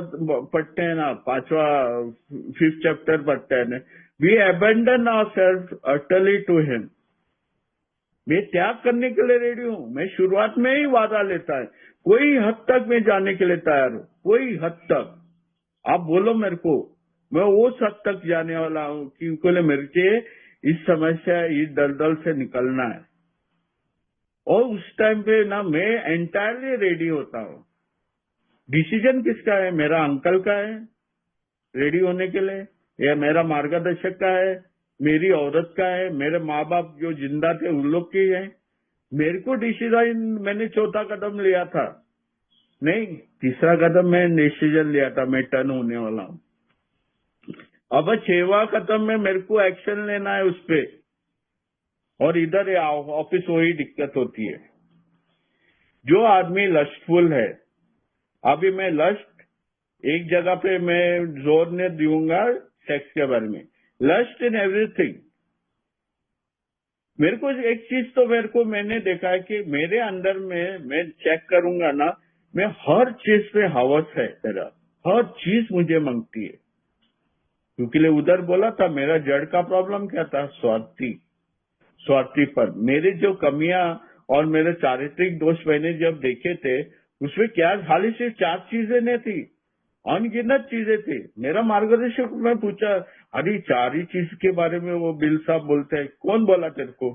पढ़ते हैं ना, 5th चैप्टर पढ़ते हैं ना, we abandon our self utterly to him. मैं त्याग करने के लिए रेडी हूँ। मैं शुरुआत में ही वादा लेता है, कोई हद तक मैं जाने के लिए तैयार हूँ, कोई हद तक। आप बोलो मेरे को, मैं उस हद तक जाने वाला हूँ क्योंकि मेरे के इस समस्या, इस दलदल से निकलना है। और उस टाइम पे ना मैं एंटायरली रेडी होता हूँ। डिसीजन किसका है? मेरा अंकल का है रेडी होने के लिए, या मेरा मार्गदर्शक का है, मेरी औरत का है, मेरे माँ बाप जो जिंदा थे उन लोग की है? मेरे को डिसीजन, मैंने 4था कदम लिया था, नहीं 3रा कदम मैं डिसीजन लिया था, मैं टर्न होने वाला हूँ। अब 6वां कदम में मेरे को एक्शन लेना है उस पे। और इधर ऑफिस वही दिक्कत होती है। जो आदमी लस्टफुल है, अभी मैं लस्ट एक जगह पे मैं जोर नहीं दूंगा सेक्स के बारे में, लस्ट इन एवरीथिंग। मेरे को एक चीज तो मैंने देखा है कि मेरे अंदर में, मैं चेक करूंगा ना, मैं हर चीज पे हवस है मेरा, हर चीज मुझे मांगती है। क्योंकि उधर बोला था मेरा जड़ का प्रॉब्लम क्या था? स्वार्थीपन। मेरी जो कमियां और मेरे चारित्रिक दोष मैंने जब देखे थे, उसमें क्या खाली सिर्फ 4 चीजें नहीं थी, अनगिनत चीजें थी। मेरा मार्गदर्शक मैं पूछा, अरे 4 ही चीज के बारे में वो बिल साहब बोलते हैं, कौन बोला तेरे को?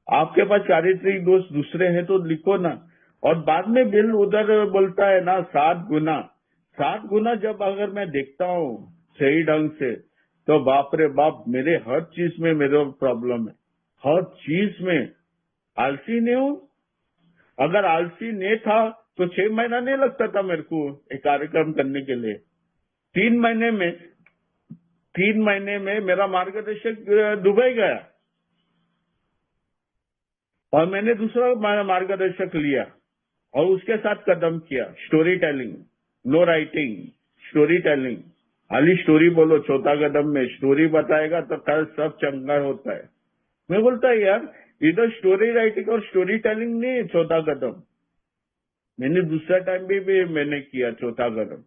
आपके पास चारित्रिक दोष दूसरे हैं तो लिखो ना। और बाद में बिल उधर बोलता है ना 7 गुना। 7 गुना जब अगर मैं देखता हूँ सही ढंग से, तो बाप रे बाप, मेरे हर चीज में मेरा प्रॉब्लम है, हर चीज में। आलसी नहीं हूँ। अगर आलसी नहीं था तो 6 महीना नहीं लगता था मेरे को एक कार्यक्रम करने के लिए। 3 महीने में मेरा मार्गदर्शक दुबई गया और मैंने दूसरा मार्गदर्शक लिया और उसके साथ कदम किया। Story telling, no writing, story telling. खाली स्टोरी बोलो, 4था कदम में स्टोरी बताएगा तो कल सब चंगा होता है। मैं बोलता है यार इधर स्टोरी राइटिंग और स्टोरी टेलिंग नहीं है चौथा कदम। मैंने दूसरा टाइम भी मैंने किया चौथा कदम।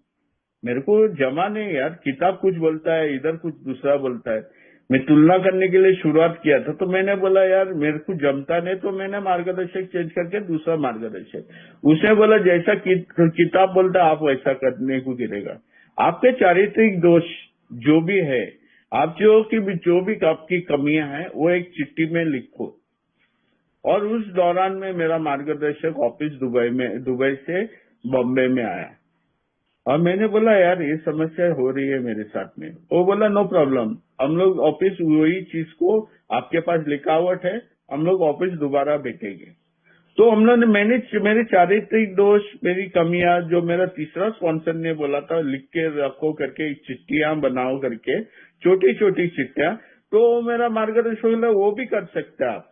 मेरे को जमा नहीं यार, किताब कुछ बोलता है, इधर कुछ दूसरा बोलता है। मैं तुलना करने के लिए शुरुआत किया था, तो मैंने बोला यार मेरे को जमता नहीं, तो मैंने मार्गदर्शक चेंज करके दूसरा मार्गदर्शक। उसने बोला जैसा किताब बोलता है आप वैसा करने को गिरेगा। आपके चारित्रिक दोष जो भी है, आप जो भी आपकी कमियां हैं वो एक चिट्ठी में लिखो। और उस दौरान में मेरा मार्गदर्शक ऑफिस दुबई से बॉम्बे में आया, और मैंने बोला यार ये समस्या हो रही है मेरे साथ में। वो बोला नो प्रॉब्लम, हम लोग ऑफिस वही चीज को, आपके पास लिखावट है, हम लोग ऑफिस दोबारा बैठेंगे। तो हम लोग मैंने मेरे चारित्रिक दोष, मेरी कमियां, जो मेरा तीसरा स्पॉन्सर ने बोला था लिख के रखो करके, चिट्ठियां बनाओ करके, छोटी छोटी चिट्ठियां, तो मेरा मार्गदर्शक बोला वो भी कर सकते हैं आप,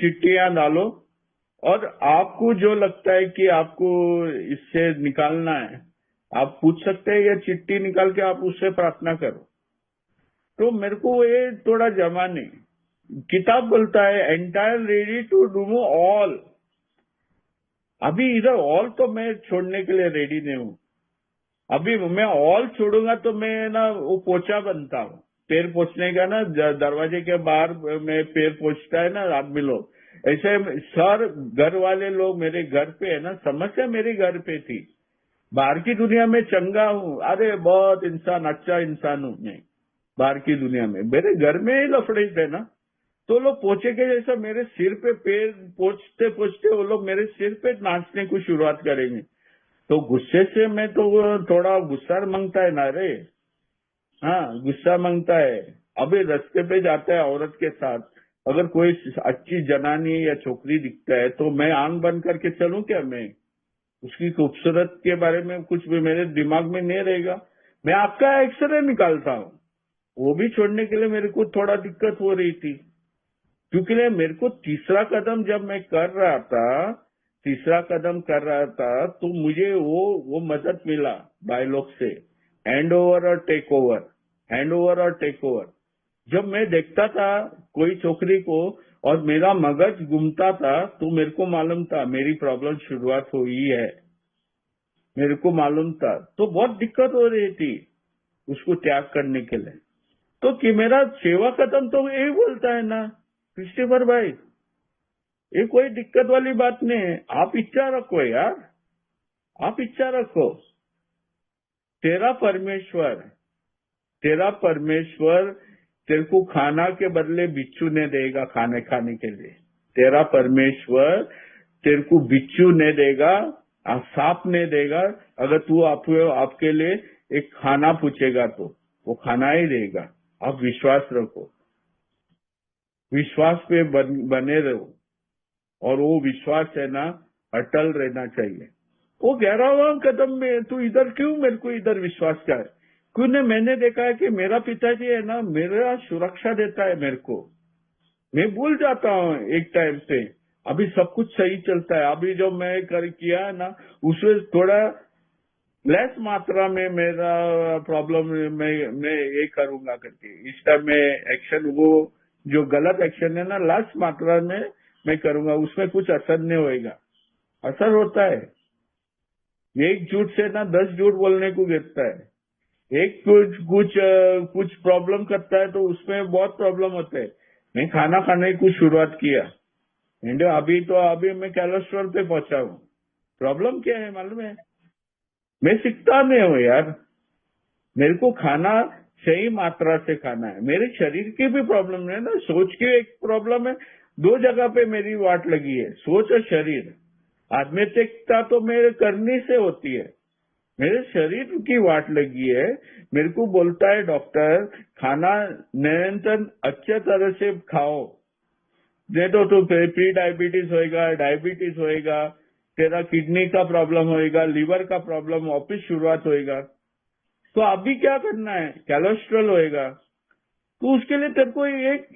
चिट्ठियां डालो, और आपको जो लगता है कि आपको इससे निकालना है, आप पूछ सकते हैं, या चिट्ठी निकाल के आप उससे प्रार्थना करो। तो मेरे को ये थोड़ा जमा नहीं। किताब बोलता है entire ready to do all. अभी इधर ऑल तो मैं छोड़ने के लिए रेडी नहीं हूँ। अभी मैं ऑल छोड़ूंगा तो मैं ना वो पोछा बनता हूँ, पैर पोछने का ना, दरवाजे के बाहर में पैर पोछता है ना आदमी लोग, ऐसे सर घर वाले लोग मेरे घर पे है ना, समस्या मेरे घर पे थी। बाहर की दुनिया में चंगा हूँ, अरे बहुत इंसान, अच्छा इंसान हूँ मैं। बाहर की दुनिया में मेरे घर में ही लफड़े थे ना, तो लोग पोछे के जैसा मेरे सिर पे पैर पोछते पोछते वो लोग मेरे सिर पे नाचने को शुरुआत करेंगे। तो गुस्से से मैं तो थोड़ा गुस्सा मांगता है ना रे, हाँ गुस्सा मांगता है। अभी रास्ते पे जाता है औरत के साथ, अगर कोई अच्छी जनानी या छोकरी दिखता है तो मैं आंख बंद करके चलूं क्या? मैं उसकी खूबसूरत के बारे में कुछ भी मेरे दिमाग में नहीं रहेगा। मैं आपका एक्सरे निकालता हूँ। वो भी छोड़ने के लिए मेरे को थोड़ा दिक्कत हो रही थी, क्योंकि मेरे को तीसरा कदम जब मैं कर रहा था, तो मुझे वो मदद मिला भाई लोग से, हैंड ओवर और टेक ओवर। जब मैं देखता था कोई छोकरी को और मेरा मगज घूमता था, तो मेरे को मालूम था मेरी प्रॉब्लम शुरुआत हुई है, मेरे को मालूम था। तो बहुत दिक्कत हो रही थी उसको त्याग करने के लिए। तो कि मेरा सेवा कदम तो यही बोलता है ना क्रिस्टोफर भाई, ये कोई दिक्कत वाली बात नहीं है। आप इच्छा रखो यार, आप इच्छा रखो। तेरा परमेश्वर तेरे को खाना के बदले बिच्छू ने देगा, खाने के लिए। तेरा परमेश्वर तेरे को बिच्छू ने देगा, सांप ने देगा। अगर तू आपके लिए एक खाना पूछेगा तो वो खाना ही देगा। आप विश्वास रखो, विश्वास पे बने रहो, और वो विश्वास है ना अटल रहना चाहिए। वो 11वां कदम में तू इधर क्यों मेरे को इधर विश्वास का है? क्यों? मैंने देखा है कि मेरा पिताजी है ना, मेरा सुरक्षा देता है मेरे को। मैं भूल जाता हूँ एक टाइम पे, अभी सब कुछ सही चलता है। अभी जो मैं किया है ना, उसमें थोड़ा लेस मात्रा में मेरा प्रॉब्लम मैं ये करूंगा करके, इस टाइम में एक्शन, वो जो गलत एक्शन है ना, लेस मात्रा में मैं करूंगा, उसमें कुछ असर नहीं होएगा। असर होता है, एक झूठ से ना 10 झूठ बोलने को गिरता है। एक कुछ प्रॉब्लम करता है तो उसमें बहुत प्रॉब्लम होता है। मैं खाना खाने की शुरुआत किया, अभी मैं कोलेस्ट्रॉल पे पहुंचा हूँ। प्रॉब्लम क्या है मालूम है? मैं सीखता नहीं हूँ यार। मेरे को खाना सही मात्रा से खाना है। मेरे शरीर की भी प्रॉब्लम है ना, सोच की एक प्रॉब्लम है। 2 जगह पे मेरी वाट लगी है, सोच और शरीर। आध्यात्मिकता तो मेरे करने से होती है, मेरे शरीर की वाट लगी है। मेरे को बोलता है डॉक्टर, खाना निरंतर अच्छे तरह से खाओ, नहीं तो प्री डायबिटीज होएगा, डायबिटीज होएगा, तेरा किडनी का प्रॉब्लम होएगा, लीवर का प्रॉब्लम वापिस शुरुआत होएगा। तो अभी क्या करना है? कोलेस्ट्रॉल होएगा, तो उसके लिए तेरे को एक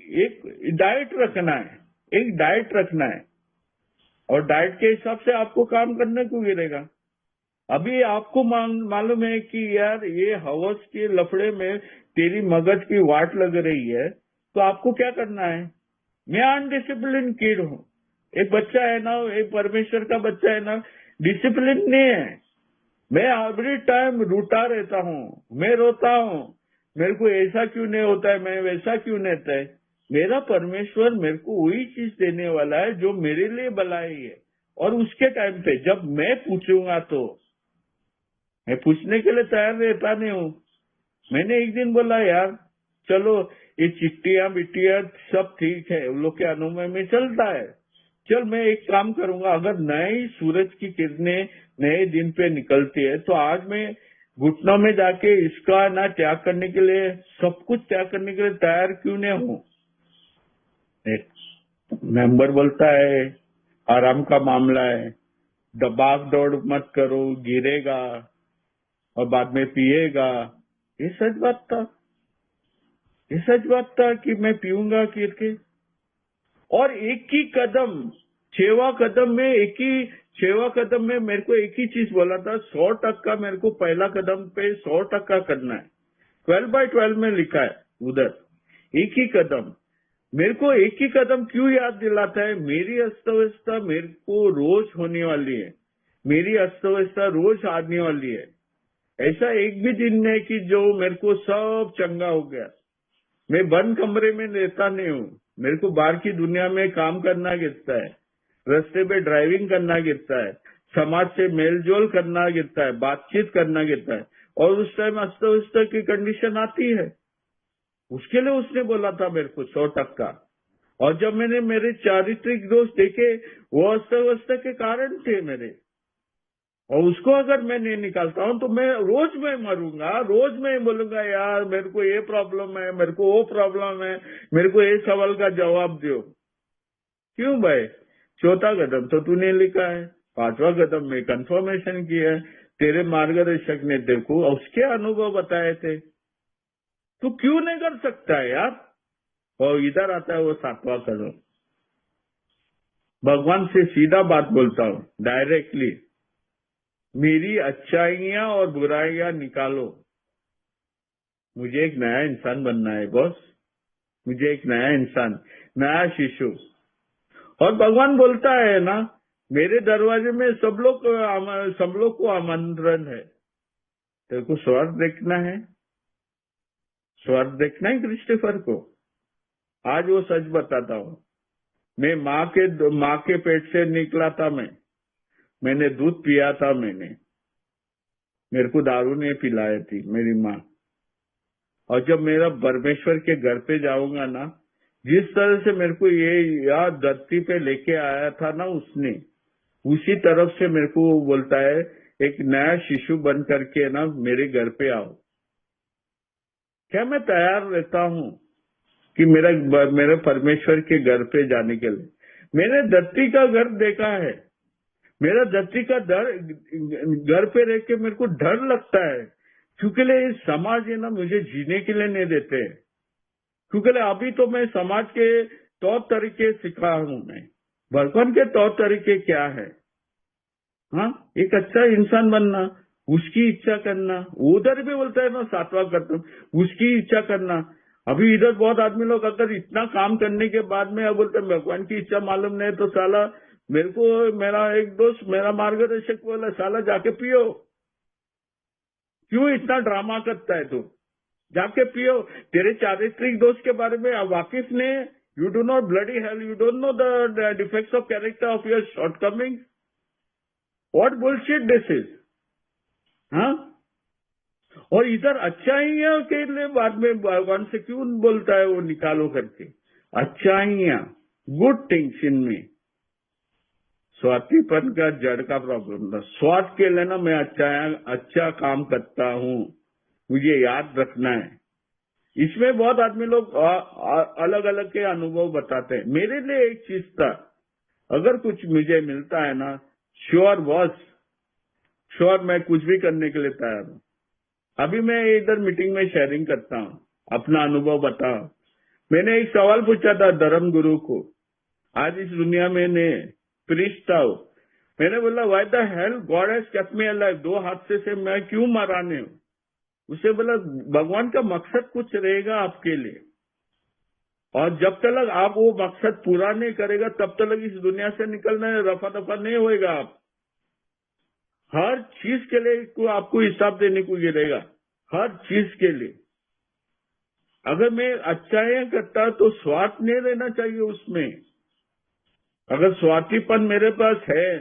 डाइट रखना है, एक डाइट रखना है, और डाइट के हिसाब से आपको काम करने को गिरेगा। अभी आपको मालूम है कि यार ये हवस के लफड़े में तेरी मगज की वाट लग रही है, तो आपको क्या करना है? मैं अनडिसिप्लिन किड हूँ। एक बच्चा है ना, एक परमेश्वर का बच्चा है ना, डिसिप्लिन नहीं है। मैं एवरी टाइम रूठा रहता हूँ, मैं रोता हूँ, मेरे को ऐसा क्यों नहीं होता है, मैं वैसा क्यों नहीं होता है। मेरा परमेश्वर मेरे को वही चीज देने वाला है जो मेरे लिए भलाई है। और उसके टाइम पे जब मैं पूछूंगा, तो मैं पूछने के लिए तैयार रहता नहीं हूँ। मैंने एक दिन बोला, यार चलो ये चिट्टियां बिट्टियां सब ठीक है, उन लोग के अनुमय में चलता है। चल मैं एक काम करूंगा, अगर नई सूरज की किरणें नए दिन पे निकलती है, तो आज मैं घुटनों में जाके इसका ना त्याग करने के लिए, सब कुछ त्याग करने के लिए तैयार क्यों नहीं हूँ। एक मेंबर बोलता है आराम का मामला है, दबाव दौड़ मत करो, गिरेगा और बाद में पिएगा। ये सच बात था, ये सच बात था कि मैं पीऊंगा करके। और एक ही कदम, 6वां कदम में, एक ही 6वां कदम में मेरे को एक ही चीज बोला था, 100% मेरे को पहला कदम पे 100% करना है। 12/12 में लिखा है उधर, एक ही कदम। मेरे को एक ही कदम क्यों याद दिलाता है, मेरी अस्तव्यस्ता मेरे को रोज होने वाली है, मेरी अस्तव्यस्ता रोज आने वाली है। ऐसा एक भी दिन नहीं कि जो मेरे को सब चंगा हो गया। मैं बंद कमरे में रहता नहीं हूँ, मेरे को बाहर की दुनिया में काम करना गिरता है, रास्ते पे ड्राइविंग करना गिरता है, समाज से मेलजोल करना गिरता है, बातचीत करना गिरता है। और उस टाइम अस्तव्यस्त की कंडीशन आती है, उसके लिए उसने बोला था मेरे को 100%। और जब मैंने मेरे चारित्रिक दोष देखे, वो अस्तव्यस्त के कारण थे मेरे, और उसको अगर मैं नहीं निकालता हूँ तो मैं रोज मैं मरूंगा, रोज मैं बोलूंगा यार मेरे को ये प्रॉब्लम है, मेरे को वो प्रॉब्लम है, मेरे को ये सवाल का जवाब दो। क्यों भाई, 4था कदम तो तूने लिखा है, 5वां कदम में कंफर्मेशन किया है, तेरे मार्गदर्शक ने तेरे को उसके अनुभव बताए थे, तू क्यों नहीं कर सकता है यार। और इधर आता है वो 7वां कदम, भगवान से सीधा बात बोलता हूँ डायरेक्टली, मेरी अच्छाइयाँ और बुराइयां निकालो, मुझे एक नया इंसान बनना है बॉस, मुझे एक नया इंसान, नया शिशु। और भगवान बोलता है ना, मेरे दरवाजे में सब लोग को आमंत्रण है। तेरे को स्वर्ग देखना है, स्वर्ग देखना है क्रिस्टोफर को। आज वो सच बताता हूँ, मैं माँ के पेट से निकला था, मैंने दूध पिया था, मेरे को दारू नहीं पिलाई थी मेरी माँ। और जब मेरा परमेश्वर के घर पे जाऊंगा ना, जिस तरह से मेरे को ये याद धरती पे लेके आया था ना उसने, उसी तरफ से मेरे को वो बोलता है एक नया शिशु बन करके ना मेरे घर पे आओ। क्या मैं तैयार रहता हूँ कि मेरे परमेश्वर के घर पे जाने के लिए। मैंने धरती का घर देखा है, मेरा धरती का घर पे रह के मेरे को डर लगता है, क्योंकि ये समाज है ना मुझे जीने के लिए नहीं देते। क्योंकि अभी तो मैं समाज के तौर तरीके सिखा हूं, मैं भगवान के तौर तरीके क्या है। हाँ, एक अच्छा इंसान बनना, उसकी इच्छा करना, उधर भी बोलता है ना 7वां कदम, उसकी इच्छा करना। अभी इधर बहुत आदमी लोग अगर इतना काम करने के बाद में अब बोलते हैं भगवान की इच्छा मालूम नहीं, तो साला मेरे को मेरा एक दोस्त, मेरा मार्गदर्शक बोला, साला जाके पियो, क्यों इतना ड्रामा करता है तू, जाके पियो। तेरे चारित्रिक दोष के बारे में वाकिफ ने, you do not bloody hell, you don't know the defects of character of your shortcoming, what bullshit this is. हाँ, और इधर अच्छाइयाँ के लिए बाद में भगवान से क्यों बोलता है वो निकालो करके, अच्छाइयाँ, गुड थिंग्स इनमें। स्वार्थीपन का जड़ का प्रॉब्लम था, स्वार्थ के लिए ना मैं अच्छा काम करता हूँ, मुझे याद रखना है। इसमें बहुत आदमी लोग अलग अलग के अनुभव बताते हैं। मेरे लिए एक चीज था, अगर कुछ मुझे मिलता है ना, श्योर बॉस, श्योर मैं कुछ भी करने के लिए तैयार हूँ। अभी मैं इधर मीटिंग में शेयरिंग करता हूँ, अपना अनुभव बता। मैंने एक सवाल पूछा था धर्म गुरु को, आज इस दुनिया में ने प्रीस्ट था वो। मैंने बोला why the hell God has kept me alive, 2 हादसे से मैं क्यों मरा नहीं हूँ। उसे बोला भगवान का मकसद कुछ रहेगा आपके लिए, और जब तक आप वो मकसद पूरा नहीं करेगा तब तक इस दुनिया से निकलना रफा दफा नहीं होएगा। आप हर चीज के लिए आपको हिसाब देने को गिरेगा, हर चीज के लिए। अगर मैं अच्छाइयां करता तो स्वार्थ नहीं रहना चाहिए उसमें। अगर स्वार्थीपन मेरे पास है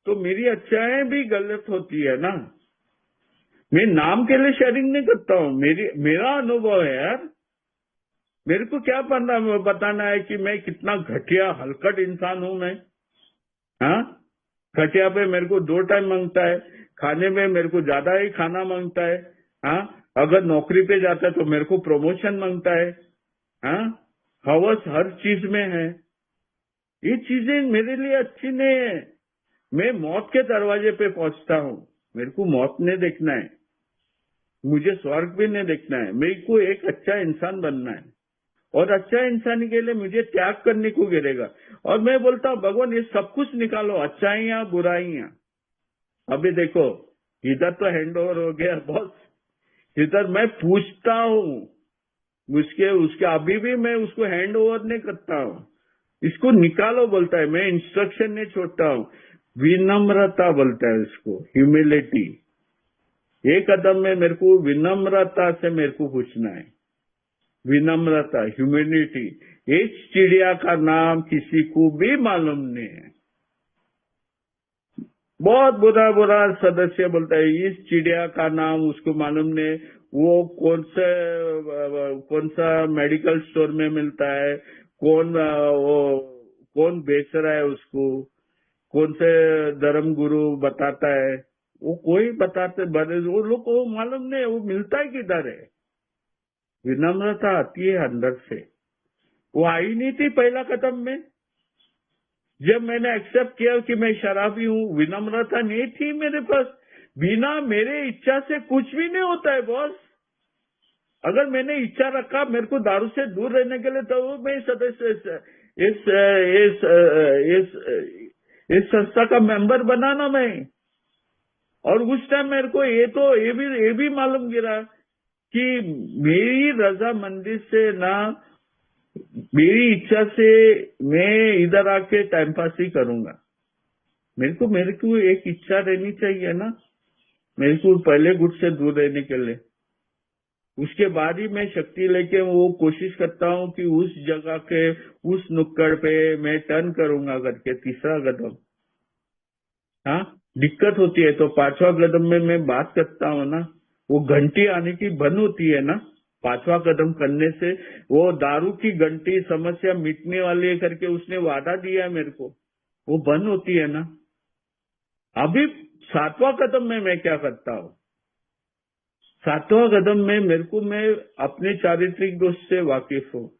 तो मेरी अच्छाइयां भी गलत होती है ना। मैं नाम के लिए शेयरिंग नहीं करता हूँ, मेरा अनुभव है यार। मेरे को क्या बताना है कि मैं कितना घटिया हलकट इंसान हूं मैं। हाँ, घटिया पे मेरे को 2 टाइम मांगता है, खाने में मेरे को ज्यादा ही खाना मांगता है। हाँ, अगर नौकरी पे जाता है तो मेरे को प्रमोशन मांगता है। हाँ, हवस हर चीज में है। ये चीजें मेरे लिए अच्छी नहीं है। मैं मौत के दरवाजे पे पहुंचता हूँ, मेरे को मौत नहीं देखना है, मुझे स्वर्ग भी नहीं देखना है। मेरे को एक अच्छा इंसान बनना है और अच्छा इंसान के लिए मुझे त्याग करने को गिरेगा। और मैं बोलता हूँ भगवान ये सब कुछ निकालो, अच्छाइयां बुराइयां। अभी देखो इधर तो हैंड ओवर हो गया बॉस, इधर मैं पूछता हूँ उसके अभी भी मैं उसको हैंड ओवर नहीं करता हूँ। इसको निकालो बोलता है, मैं इंस्ट्रक्शन नहीं छोड़ता हूँ। विनम्रता बोलता है इसको, ह्यूमिलिटी। एक कदम में मेरे को विनम्रता से मेरे को पूछना है। विनम्रता, ह्यूमिलिटी। इस चिड़िया का नाम किसी को भी मालूम नहीं है। बहुत बुरा बुरा सदस्य बोलता है इस चिड़िया का नाम उसको मालूम नहीं, वो कौन सा मेडिकल स्टोर में मिलता है, कौन बेच रहा है उसको, कौन से धर्म गुरु बताता है, वो कोई बताते वो लोग को मालूम नहीं, वो मिलता है किधर है। विनम्रता आती है अंदर से, वो आई नहीं थी पहला कदम में। जब मैंने एक्सेप्ट किया कि मैं शराबी हूँ, विनम्रता नहीं थी मेरे पास। बिना मेरे इच्छा से कुछ भी नहीं होता है बॉस। अगर मैंने इच्छा रखा मेरे को दारू से दूर रहने के लिए तो मैं सदस्य इस संस्था का मेंबर बना ना मैं। और उस टाइम मेरे को ये भी मालूम गिरा कि मेरी रजामंदी से ना, मेरी इच्छा से मैं इधर आके टाइम पास ही करूंगा। मेरे को एक इच्छा रहनी चाहिए ना, मेरे को पहले गुट से दूर रहने के लिए। उसके बाद ही मैं शक्ति लेके वो कोशिश करता हूँ कि उस जगह के उस नुक्कड़ पे मैं टर्न करूंगा करके तीसरा कदम। हाँ, दिक्कत होती है तो 5वां कदम में मैं बात करता हूँ ना, वो घंटी आने की बंद होती है ना 5वां कदम करने से। वो दारू की घंटी समस्या मिटने वाली है करके उसने वादा दिया है मेरे को, वो बंद होती है ना। अभी 7वां कदम में मैं क्या करता हूँ, 7वां कदम में मैं अपने चारित्रिक दोष से वाकिफ हूँ।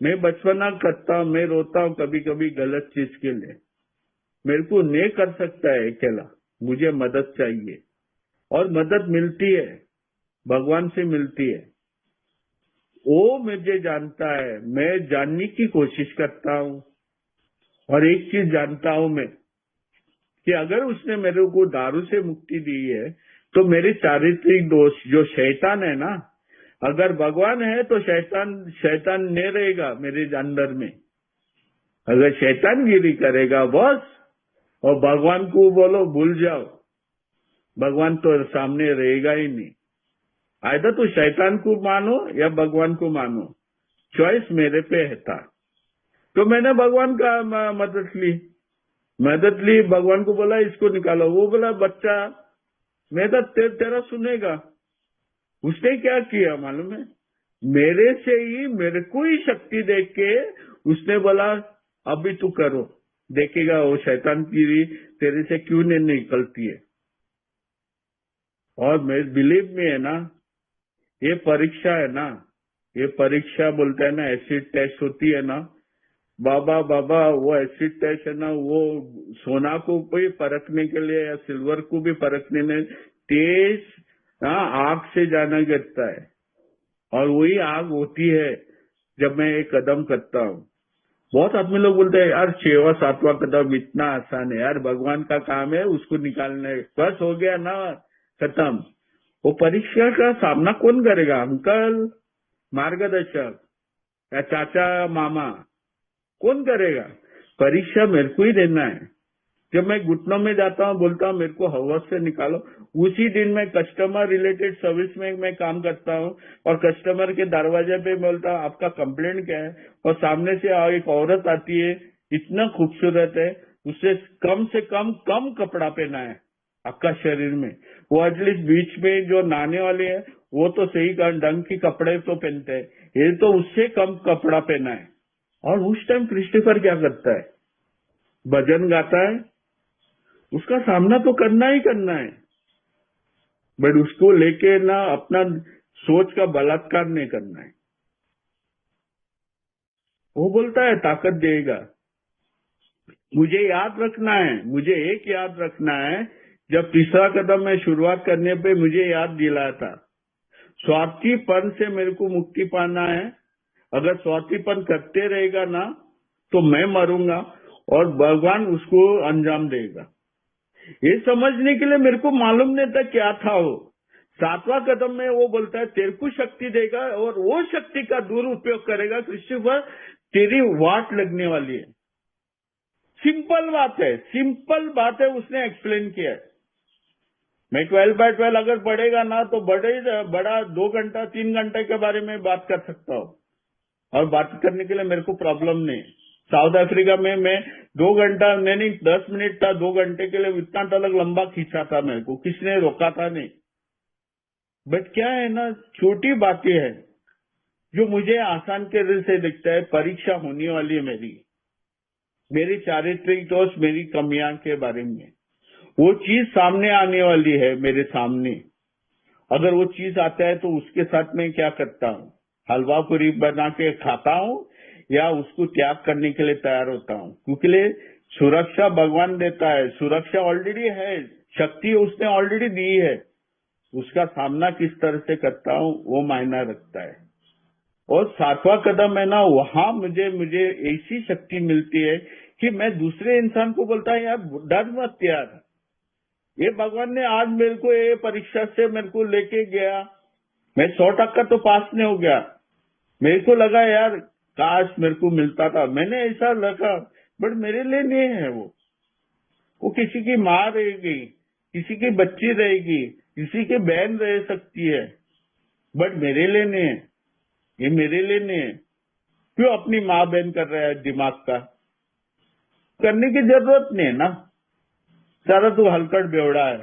मैं बचपना करता हूँ, मैं रोता हूँ कभी कभी गलत चीज के लिए। मेरे को नहीं कर सकता है अकेला, मुझे मदद चाहिए। और मदद मिलती है, भगवान से मिलती है। वो मुझे जानता है, मैं जानने की कोशिश करता हूँ। और एक चीज जानता हूँ मैं कि अगर उसने मेरे को दारू से मुक्ति दी है तो मेरे चारित्रिक दोष जो शैतान है ना, अगर भगवान है तो शैतान नहीं रहेगा मेरे अंदर में। अगर शैतान गिरी करेगा बॉस और भगवान को बोलो भूल जाओ, भगवान तो सामने रहेगा ही नहीं। आइदर तो शैतान को मानो या भगवान को मानो, चॉइस मेरे पे है था। तो मैंने भगवान का मदद ली, भगवान को बोला इसको निकालो। वो बोला बच्चा मैं तो तेरा सुनेगा। उसने क्या किया मालूम है, मेरे को ही शक्ति देख के उसने बोला अभी तू करो, देखेगा वो शैतान की तेरे से क्यों नहीं निकलती है। और मैं बिलीव में है ना, ये परीक्षा है ना, ये परीक्षा बोलते हैं ना, एसिड टेस्ट होती है ना बाबा, वो एसिड टेस्ट है ना, वो सोना को भी परखने के लिए या सिल्वर को भी परखने में तेज आग से जाना गिरता है। और वही आग होती है जब मैं एक कदम करता हूँ। बहुत आदमी लोग बोलते हैं यार 6वां 7वां कदम इतना आसान है यार, भगवान का काम है उसको निकालने, बस हो गया ना खत्म। वो परीक्षा का सामना कौन करेगा अंकल, मार्गदर्शक या चाचा मामा, कौन करेगा? परीक्षा मेरे को ही देना है। जब मैं घुटनों में जाता हूँ, बोलता हूँ मेरे को हवस से निकालो, उसी दिन मैं कस्टमर रिलेटेड सर्विस में मैं काम करता हूँ और कस्टमर के दरवाजे पे बोलता हूँ आपका कंप्लेंट क्या है, और सामने से एक औरत आती है, इतना खूबसूरत है, उससे कम कपड़ा पहना है आपका शरीर में, वो एटलीस्ट बीच में जो नहाने वाले हैं वो तो सही ढंग के कपड़े तो पहनते हैं, ये तो उससे कम कपड़ा पहना है। और उस टाइम क्रिस्टोफर क्या करता है? भजन गाता है, उसका सामना तो करना ही करना है, बट उसको लेके ना अपना सोच का बलात्कार नहीं करना है। वो बोलता है ताकत देगा। मुझे याद रखना है, मुझे एक याद रखना है, जब तीसरा कदम में शुरुआत करने पे मुझे याद दिलाया था, स्वार्थीपन से मेरे को मुक्ति पाना है। अगर स्वार्थीपन करते रहेगा ना तो मैं मरूंगा और भगवान उसको अंजाम देगा। ये समझने के लिए मेरे को मालूम नहीं था क्या था वो। सातवां कदम में वो बोलता है तेरे को शक्ति देगा और वो शक्ति का दुरुपयोग करेगा क्रिस्टोफर, तेरी वाट लगने वाली है। सिंपल बात है, उसने एक्सप्लेन किया है। मैं 12/12 अगर पढ़ेगा ना तो बड़ा 2 घंटा 3 घंटे के बारे में बात कर सकता हूँ, और बात करने के लिए मेरे को प्रॉब्लम नहीं। साउथ अफ्रीका में मैं 2 घंटा, मैंने 10 मिनट था, 2 घंटे के लिए इतना तलक लंबा खींचा था, मेरे को किसने रोका था नहीं। बट क्या है ना, छोटी बातें हैं जो मुझे आसान के दिल से दिखता है। परीक्षा होने वाली है मेरी चारित्रिक दोष, मेरी कमियां के बारे में, वो चीज सामने आने वाली है मेरे सामने। अगर वो चीज आता है तो उसके साथ मैं क्या करता हूँ? हलवा पूरी बना के खाता हूँ या उसको त्याग करने के लिए तैयार होता हूँ? क्योंकि सुरक्षा भगवान देता है, सुरक्षा ऑलरेडी है, शक्ति उसने ऑलरेडी दी है, उसका सामना किस तरह से करता हूँ वो मायना रखता है। और सातवां कदम है ना, वहां मुझे ऐसी शक्ति मिलती है कि मैं दूसरे इंसान को बोलता है यार डर मत यार, ये भगवान ने आज मेरे को ये परीक्षा से मेरे को लेके गया, मैं 100% तो पास नहीं हो गया, मेरे को लगा यार काश मेरे को मिलता था, मैंने ऐसा लगा, बट मेरे लिए नहीं है वो किसी की माँ रहेगी, किसी की बच्ची रहेगी, किसी की बहन रह सकती है, बट मेरे लिए नहीं है, ये मेरे लिए नहीं है। क्यों अपनी माँ बहन कर रहा है? दिमाग का करने की जरूरत नहीं है ना। सारा तू हलकट बेवड़ा है,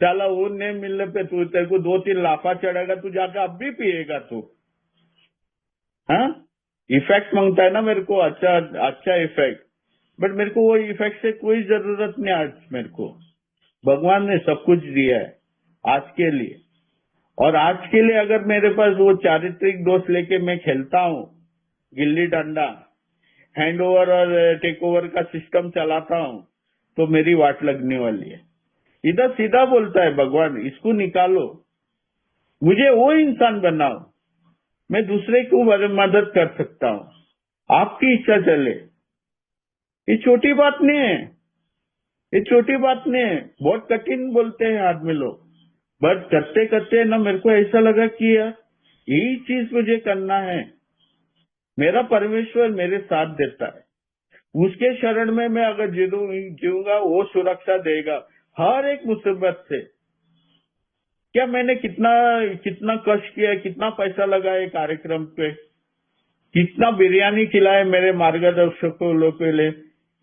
साला वो नहीं मिलने पे तू तेरे को 2-3 लाफा चढ़ेगा, तू जाकर अब भी पिएगा तू। हाँ, इफेक्ट मांगता है ना मेरे को, अच्छा इफेक्ट, बट मेरे को वो इफेक्ट से कोई जरूरत नहीं। आज मेरे को भगवान ने सब कुछ दिया है आज के लिए, और आज के लिए अगर मेरे पास वो चारित्रिक दोष लेके मैं खेलता हूँ, गिल्ली डंडा, हैंड ओवर और टेक ओवर का सिस्टम चलाता हूँ, तो मेरी वाट लगने वाली है। इधर सीधा बोलता है भगवान, इसको निकालो, मुझे वो इंसान बनाओ, मैं दूसरे को मदद कर सकता हूँ, आपकी इच्छा चले। ये छोटी बात नहीं है, ये छोटी बात नहीं है, बहुत कठिन बोलते हैं आदमी लोग, बट करते करते ना मेरे को ऐसा लगा कि यार यही चीज मुझे करना है। मेरा परमेश्वर मेरे साथ देता है, उसके शरण में मैं अगर जीऊंगा वो सुरक्षा देगा हर एक मुसीबत से। क्या मैंने कितना कष्ट किया है, कितना पैसा लगाया कार्यक्रम पे, कितना बिरयानी खिलाए मेरे मार्गदर्शकों लोग के लिए,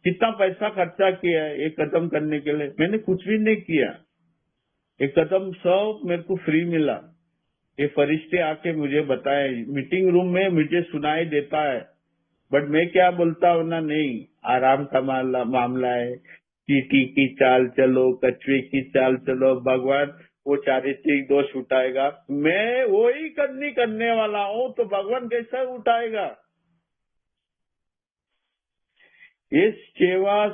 कितना पैसा खर्चा किया है एक कदम करने के लिए? मैंने कुछ भी नहीं किया, एक कदम सब मेरे को फ्री मिला। ये फरिश्ते आके मुझे बताए, मीटिंग रूम में मुझे सुनाई देता है, बट मैं क्या बोलता हूँ ना, नहीं आराम का मामला है, चींटी की चाल चलो, कछुए की चाल चलो, भगवान वो चारित्रिक दोष उठाएगा। मैं वो ही करने वाला हूँ, तो भगवान कैसा उठाएगा? ये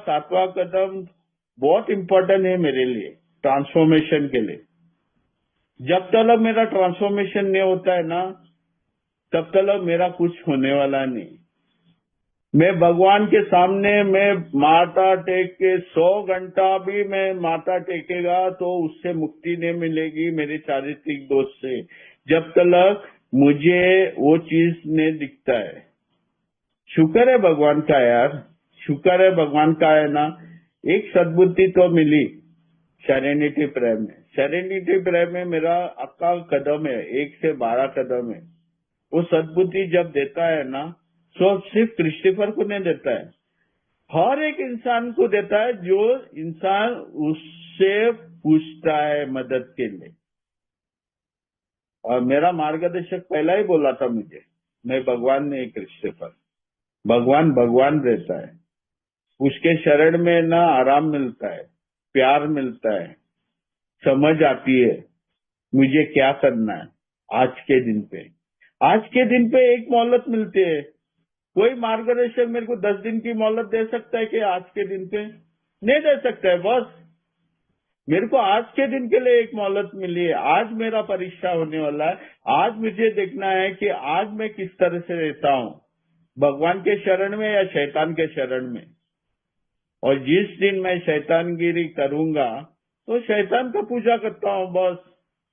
7वां कदम बहुत इम्पोर्टेंट है मेरे लिए, ट्रांसफॉर्मेशन के लिए। जब तक मेरा ट्रांसफॉर्मेशन नहीं होता है ना, तब तक मेरा कुछ होने वाला नहीं। मैं भगवान के सामने मैं माथा टेक के 100 घंटा भी मैं माथा टेकेगा तो उससे मुक्ति नहीं मिलेगी मेरे चारित्रिक दोष से, जब तक मुझे वो चीज नहीं दिखता है। शुक्र है भगवान का यार, शुक्र है भगवान का है ना। एक सद्बुद्धि तो मिली सेरेनिटी प्रेयर में। सेरेनिटी प्रेयर में मेरा अक्का कदम है, 1 से 12 कदम है। वो सद्बुद्धि जब देता है ना, तो सिर्फ क्रिस्टोफर को नहीं देता है, हर एक इंसान को देता है जो इंसान उससे पूछता है मदद के लिए। और मेरा मार्गदर्शक पहला ही बोला था मुझे, मैं भगवान नहीं क्रिस्टोफर, भगवान भगवान रहता है। उसके शरण में ना आराम मिलता है, प्यार मिलता है, समझ आती है मुझे क्या करना है आज के दिन पे। आज के दिन पे एक मोहलत मिलती है। कोई मार्गदर्शक मेरे को 10 दिन की मोहलत दे सकता है कि आज के दिन पे? नहीं दे सकता है। बस मेरे को आज के दिन के लिए एक मोहलत मिली है। आज मेरा परीक्षा होने वाला है। आज मुझे देखना है कि आज मैं किस तरह से रहता हूँ, भगवान के शरण में या शैतान के शरण में। और जिस दिन मैं शैतानगिरी करूंगा तो शैतान का पूजा करता हूँ, बस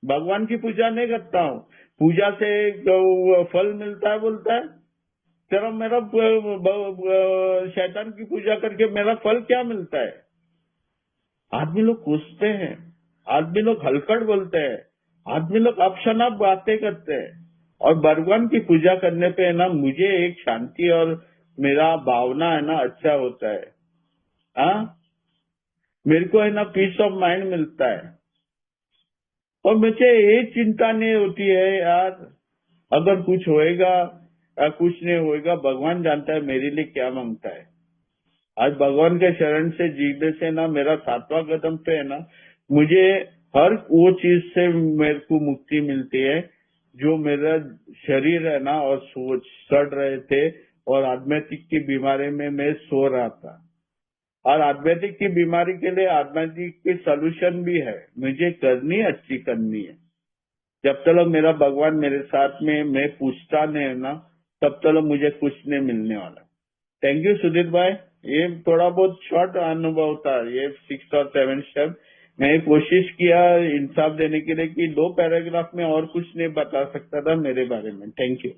भगवान की पूजा नहीं करता हूँ। पूजा से फल मिलता है बोलता है, तेरा मेरा शैतान की पूजा करके मेरा फल क्या मिलता है? आदमी लोग कोसते हैं, आदमी लोग हलकट बोलते हैं, आदमी लोग अपशनाप बातें करते हैं। और भगवान की पूजा करने पे है ना, मुझे एक शांति और मेरा भावना है ना अच्छा होता है। हाँ, मेरे को है ना पीस ऑफ माइंड मिलता है। और मुझे ये चिंता नहीं होती है यार, अगर कुछ होएगा या कुछ नहीं होएगा, भगवान जानता है मेरे लिए क्या मांगता है। आज भगवान के शरण से जीने से ना मेरा 7वां कदम पे है ना, मुझे हर वो चीज से मेरे को मुक्ति मिलती है जो मेरा शरीर है ना और सोच सड़ रहे थे, और आध्यात्मिक की बीमारी में मैं सो रहा था। और आध्यात्मिक की बीमारी के लिए आध्यात्मिक की सोल्यूशन भी है, मुझे करनी अच्छी करनी है। जब तक मेरा भगवान मेरे साथ में मैं पूछता नहीं है ना, तब तक मुझे कुछ नहीं मिलने वाला। थैंक यू सुधीर भाई। ये थोड़ा बहुत शॉर्ट अनुभव था, ये 6 और 7 स्टेप। मैं कोशिश किया इंसाफ देने के लिए कि 2 पैराग्राफ में और कुछ नहीं बता सकता था मेरे बारे में। Thank you.